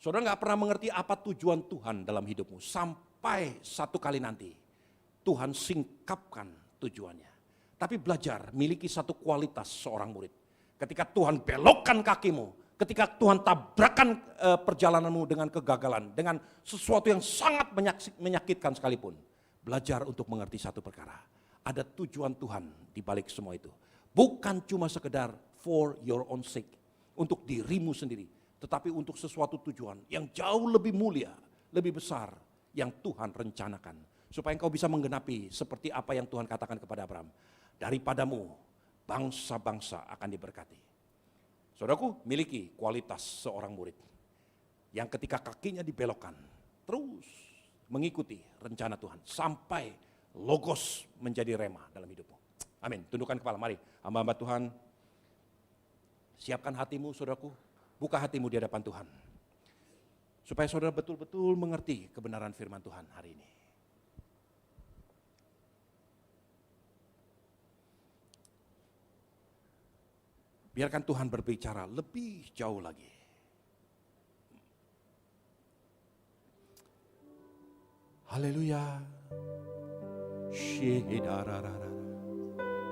Saudara nggak pernah mengerti apa tujuan Tuhan dalam hidupmu sampai satu kali nanti Tuhan singkapkan tujuannya. Tapi belajar miliki satu kualitas seorang murid. Ketika Tuhan belokkan kakimu, ketika Tuhan tabrakan perjalananmu dengan kegagalan, dengan sesuatu yang sangat menyakitkan sekalipun, belajar untuk mengerti satu perkara. Ada tujuan Tuhan di balik semua itu. Bukan cuma sekedar for your own sake, untuk dirimu sendiri, tetapi untuk sesuatu tujuan yang jauh lebih mulia, lebih besar yang Tuhan rencanakan. Supaya engkau bisa menggenapi seperti apa yang Tuhan katakan kepada Abraham. Daripadamu bangsa-bangsa akan diberkati. Saudaraku, miliki kualitas seorang murid yang ketika kakinya dibelokkan terus mengikuti rencana Tuhan sampai logos menjadi rema dalam hidupmu. Amin. Tundukkan kepala, mari hamba-hamba Tuhan, siapkan hatimu saudaraku, buka hatimu di hadapan Tuhan supaya saudara betul-betul mengerti kebenaran firman Tuhan hari ini. Biarkan Tuhan berbicara lebih jauh lagi. Haleluya.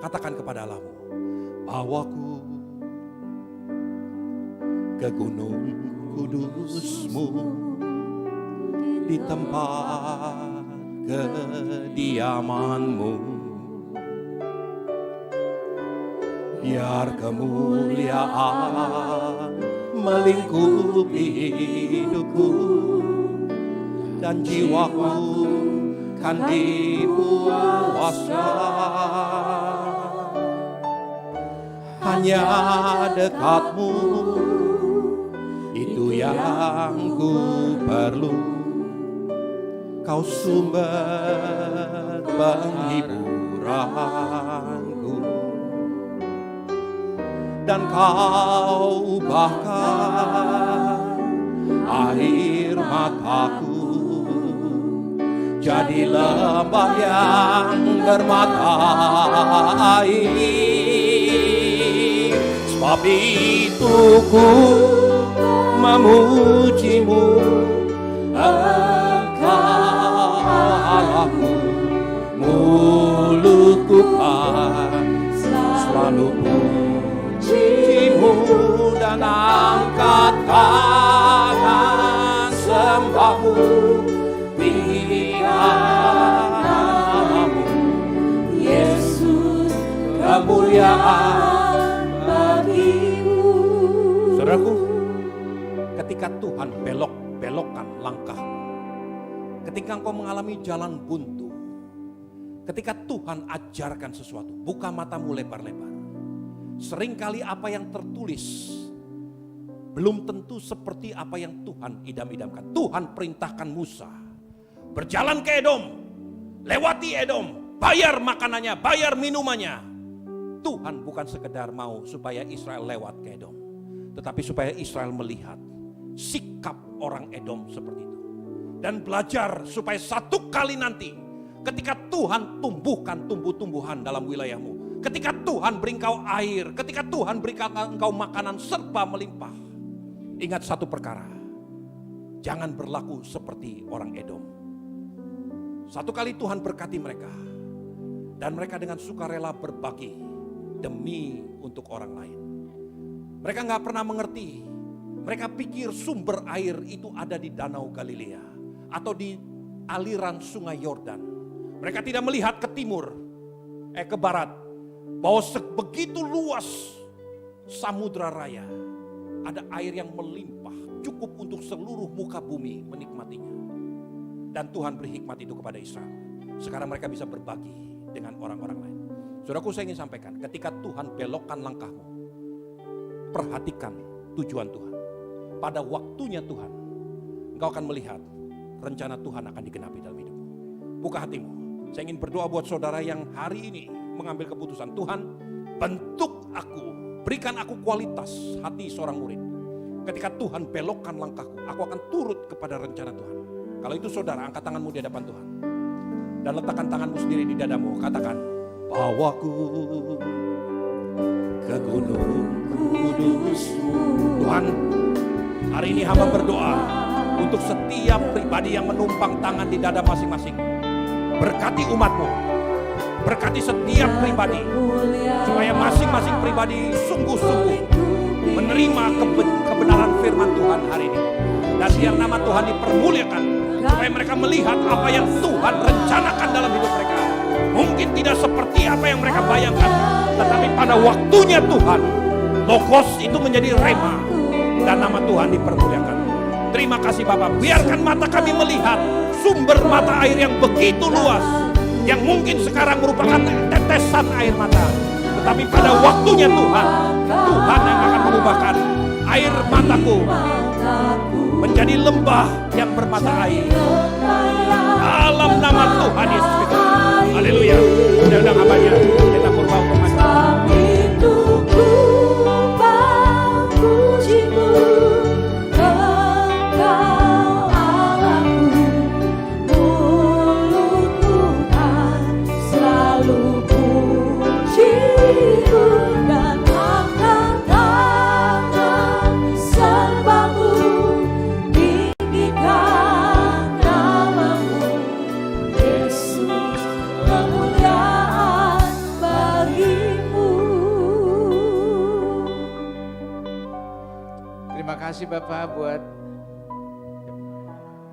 Katakan kepada Allahmu, bawaku ke gunung kudus-Mu, di tempat kediaman-Mu. Biar kemuliaan melingkupi hidupku dan jiwaku kan dipuaskan. Hanya dekat-Mu itu yang ku perlu. Kau sumber penghiburanku. Dan Kau ubahkan air mataku jadi lembah yang bermata air. Sebab itu ku memuji-Mu, Engkau Allahku, mulutku kan selalu puji-Mu dan angkat tangan sembahmu, tinggikan namamu, Yesus, kemuliaan bagi-Mu. Saudaraku, ketika Tuhan belokkan langkahmu, ketika engkau mengalami jalan buntu, ketika Tuhan ajarkan sesuatu, buka matamu lebar-lebar. Seringkali apa yang tertulis belum tentu seperti apa yang Tuhan idam-idamkan. Tuhan perintahkan Musa berjalan ke Edom, lewati Edom, bayar makanannya, bayar minumannya. Tuhan bukan sekedar mau supaya Israel lewat ke Edom, tetapi supaya Israel melihat sikap orang Edom seperti itu. Dan belajar supaya satu kali nanti ketika Tuhan tumbuhkan tumbuh-tumbuhan dalam wilayahmu, ketika Tuhan beri engkau air, ketika Tuhan berikan engkau makanan serba melimpah, ingat satu perkara, jangan berlaku seperti orang Edom. Satu kali Tuhan berkati mereka, dan mereka dengan sukarela berbagi demi untuk orang lain. Mereka gak pernah mengerti, mereka pikir sumber air itu ada di Danau Galilea atau di aliran sungai Yordan. Mereka tidak melihat ke timur, ke barat, bahwa begitu luas samudra raya, ada air yang melimpah, cukup untuk seluruh muka bumi menikmatinya. Dan Tuhan beri hikmat itu kepada Israel. Sekarang mereka bisa berbagi dengan orang-orang lain. Saudaraku, saya ingin sampaikan, ketika Tuhan belokkan langkahmu, perhatikan tujuan Tuhan. Pada waktunya Tuhan, engkau akan melihat rencana Tuhan akan digenapi dalam hidupmu. Buka hatimu. Saya ingin berdoa buat saudara yang hari ini mengambil keputusan, Tuhan bentuk aku, berikan aku kualitas hati seorang murid. Ketika Tuhan belokkan langkahku, aku akan turut kepada rencana Tuhan. Kalau itu saudara, angkat tanganmu di hadapan Tuhan. Dan letakkan tanganmu sendiri di dadamu, katakan, bawaku ke gunung kudus-Mu. Tuhan, hari ini hamba berdoa untuk setiap pribadi yang menumpang tangan di dada masing-masing. Berkati umat-Mu, berkati setiap pribadi, supaya masing-masing pribadi sungguh-sungguh menerima kebenaran firman Tuhan hari ini. Dan biar nama Tuhan dipermuliakan, supaya mereka melihat apa yang Tuhan rencanakan dalam hidup mereka. Mungkin tidak seperti apa yang mereka bayangkan, tetapi pada waktunya Tuhan, Logos itu menjadi rema, dan nama Tuhan dipermuliakan. Terima kasih Bapak, biarkan mata kami melihat sumber mata air yang begitu luas, yang mungkin sekarang merupakan tetesan air mata, tetapi pada waktunya Tuhan, Tuhan yang akan mengubahkan air mataku menjadi lembah yang bermata air. Dalam nama Tuhan Yesus Kristus. Haleluya. Undang-undang abadnya kita purba pengacara. Terima kasih Bapak buat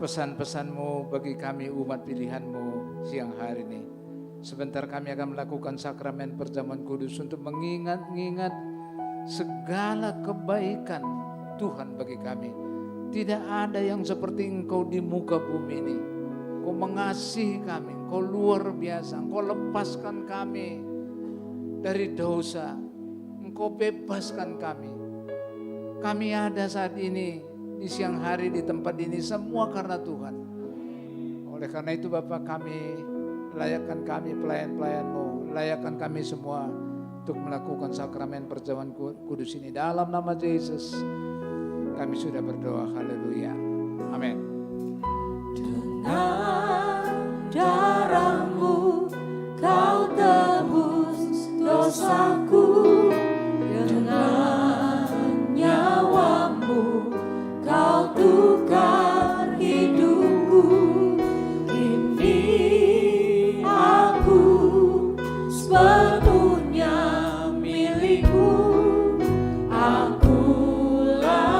pesan-pesan-Mu bagi kami umat pilihan-Mu siang hari ini. Sebentar kami akan melakukan sakramen perjamuan kudus untuk mengingat-ingat segala kebaikan Tuhan bagi kami. Tidak ada yang seperti Engkau di muka bumi ini. Engkau mengasihi kami, Engkau luar biasa, Engkau lepaskan kami dari dosa, Engkau bebaskan kami. Kami ada saat ini di siang hari di tempat ini semua karena Tuhan. Oleh karena itu Bapak, kami layakkan kami pelayan-pelayan-Mu, layakkan kami semua untuk melakukan sakramen perjamuan kudus ini. Dalam nama Yesus kami sudah berdoa. Haleluya. Amin. Dengan darah-Mu Kau tebus dosaku, dengan nyawa-Mu Kau tukar hidupku. Kini aku sepenuhnya milik-Mu. Akulah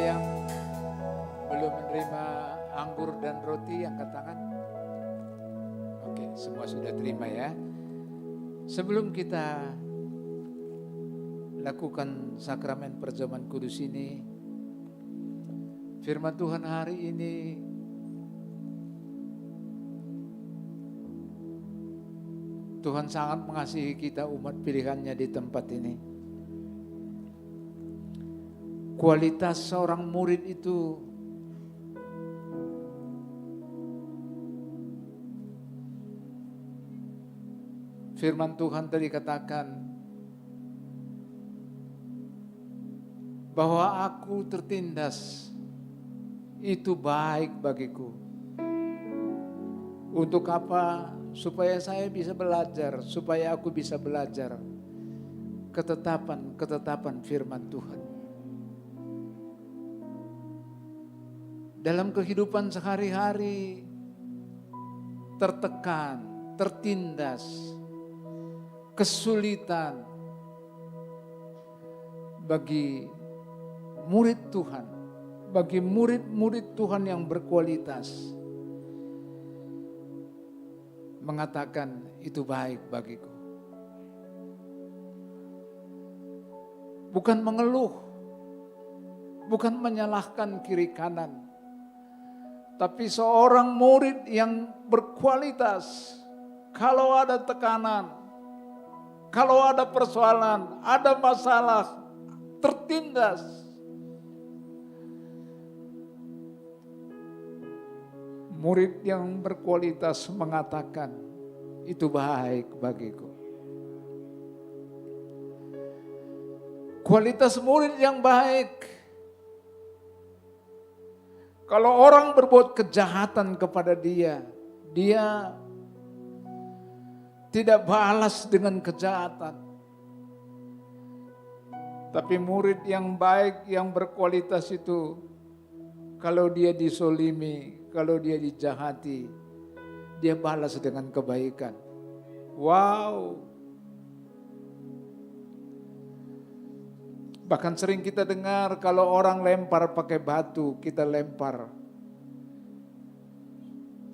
yang belum menerima anggur dan roti, angkat tangan. Oke, semua sudah terima ya. Sebelum kita lakukan sakramen perjamuan kudus ini, firman Tuhan hari ini Tuhan sangat mengasihi kita umat pilihannya di tempat ini. Kualitas seorang murid itu firman Tuhan tadi katakan bahwa aku tertindas itu baik bagiku. Untuk apa? Supaya saya bisa belajar, supaya aku bisa belajar ketetapan firman Tuhan. Dalam kehidupan sehari-hari tertekan, tertindas, kesulitan bagi murid Tuhan, bagi murid-murid Tuhan yang berkualitas, mengatakan itu baik bagiku. Bukan mengeluh, bukan menyalahkan kiri kanan, tapi seorang murid yang berkualitas, kalau ada tekanan, kalau ada persoalan, ada masalah, tertindas, murid yang berkualitas mengatakan, itu baik bagiku. Kualitas murid yang baik, kalau orang berbuat kejahatan kepada dia, dia tidak balas dengan kejahatan. Tapi murid yang baik, yang berkualitas itu, kalau dia disolimi, kalau dia dijahati, dia balas dengan kebaikan. Wow. Bahkan sering kita dengar kalau orang lempar pakai batu, kita lempar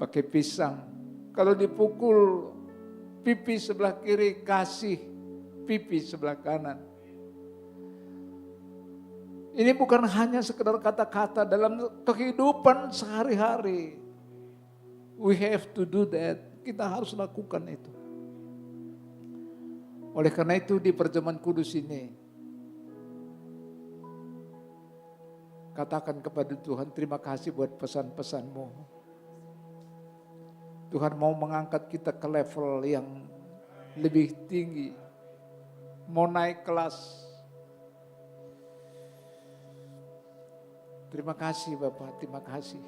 pakai pisang. Kalau dipukul pipi sebelah kiri, kasih pipi sebelah kanan. Ini bukan hanya sekedar kata-kata, dalam kehidupan sehari-hari. We have to do that. Kita harus lakukan itu. Oleh karena itu di perjamuan kudus ini, katakan kepada Tuhan, terima kasih buat pesan-pesan-Mu. Tuhan mau mengangkat kita ke level yang lebih tinggi. Mau naik kelas. Terima kasih Bapak, terima kasih.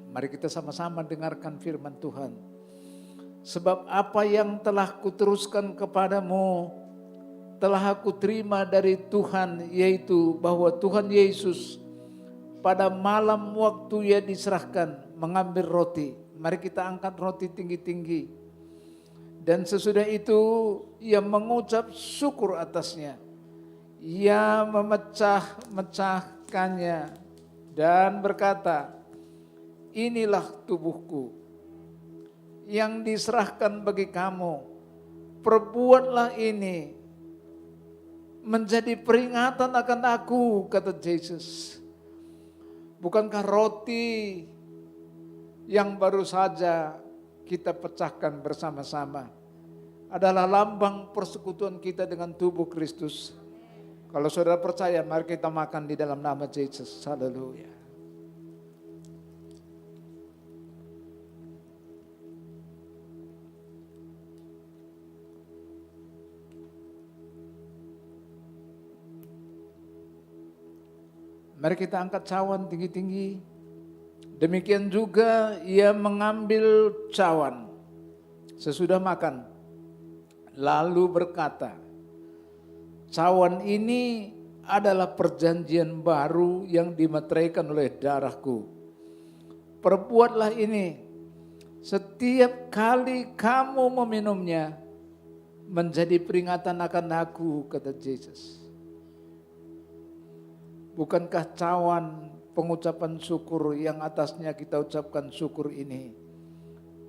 Mari kita sama-sama dengarkan firman Tuhan. Sebab apa yang telah kuteruskan kepadamu, telah aku terima dari Tuhan, yaitu bahwa Tuhan Yesus pada malam waktu Ia diserahkan mengambil roti. Mari kita angkat roti tinggi-tinggi. Dan sesudah itu Ia mengucap syukur atasnya. Ia memecah-mecahkannya dan berkata, inilah tubuhku yang diserahkan bagi kamu. Perbuatlah ini menjadi peringatan akan aku, kata Yesus. Bukankah roti yang baru saja kita pecahkan bersama-sama adalah lambang persekutuan kita dengan tubuh Kristus? Kalau saudara percaya, mari kita makan di dalam nama Yesus. Haleluya. Mari kita angkat cawan tinggi-tinggi. Demikian juga Ia mengambil cawan sesudah makan, lalu berkata, cawan ini adalah perjanjian baru yang dimeteraikan oleh darahku. Perbuatlah ini setiap kali kamu meminumnya menjadi peringatan akan aku, kata Yesus. Bukankah cawan pengucapan syukur yang atasnya kita ucapkan syukur ini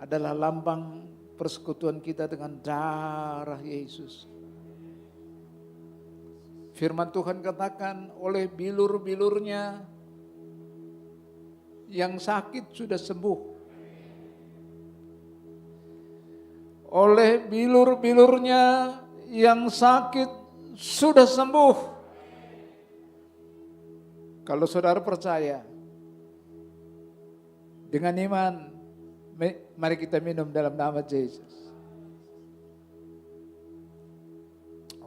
adalah lambang persekutuan kita dengan darah Yesus. Firman Tuhan katakan, oleh bilur-bilurnya yang sakit sudah sembuh. Oleh bilur-bilurnya yang sakit sudah sembuh. Kalau saudara percaya, dengan iman, mari kita minum dalam nama Yesus.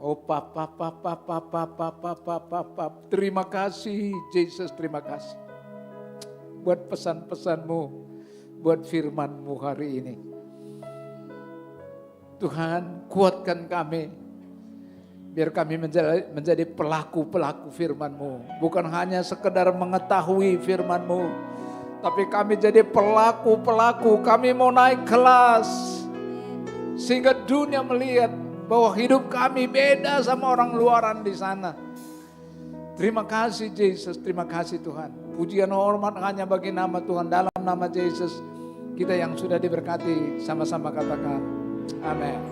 Oh Papa, terima kasih Yesus, terima kasih. Buat pesan-pesanmu, buat firman-Mu hari ini. Tuhan, kuatkan kami. Biar kami menjadi pelaku-pelaku firman-Mu. Bukan hanya sekedar mengetahui firman-Mu. Tapi kami jadi pelaku-pelaku. Kami mau naik kelas. Sehingga dunia melihat bahwa hidup kami beda sama orang luaran di sana. Terima kasih Yesus, terima kasih Tuhan. Pujian hormat hanya bagi nama Tuhan. Dalam nama Yesus, kita yang sudah diberkati sama-sama katakan amin.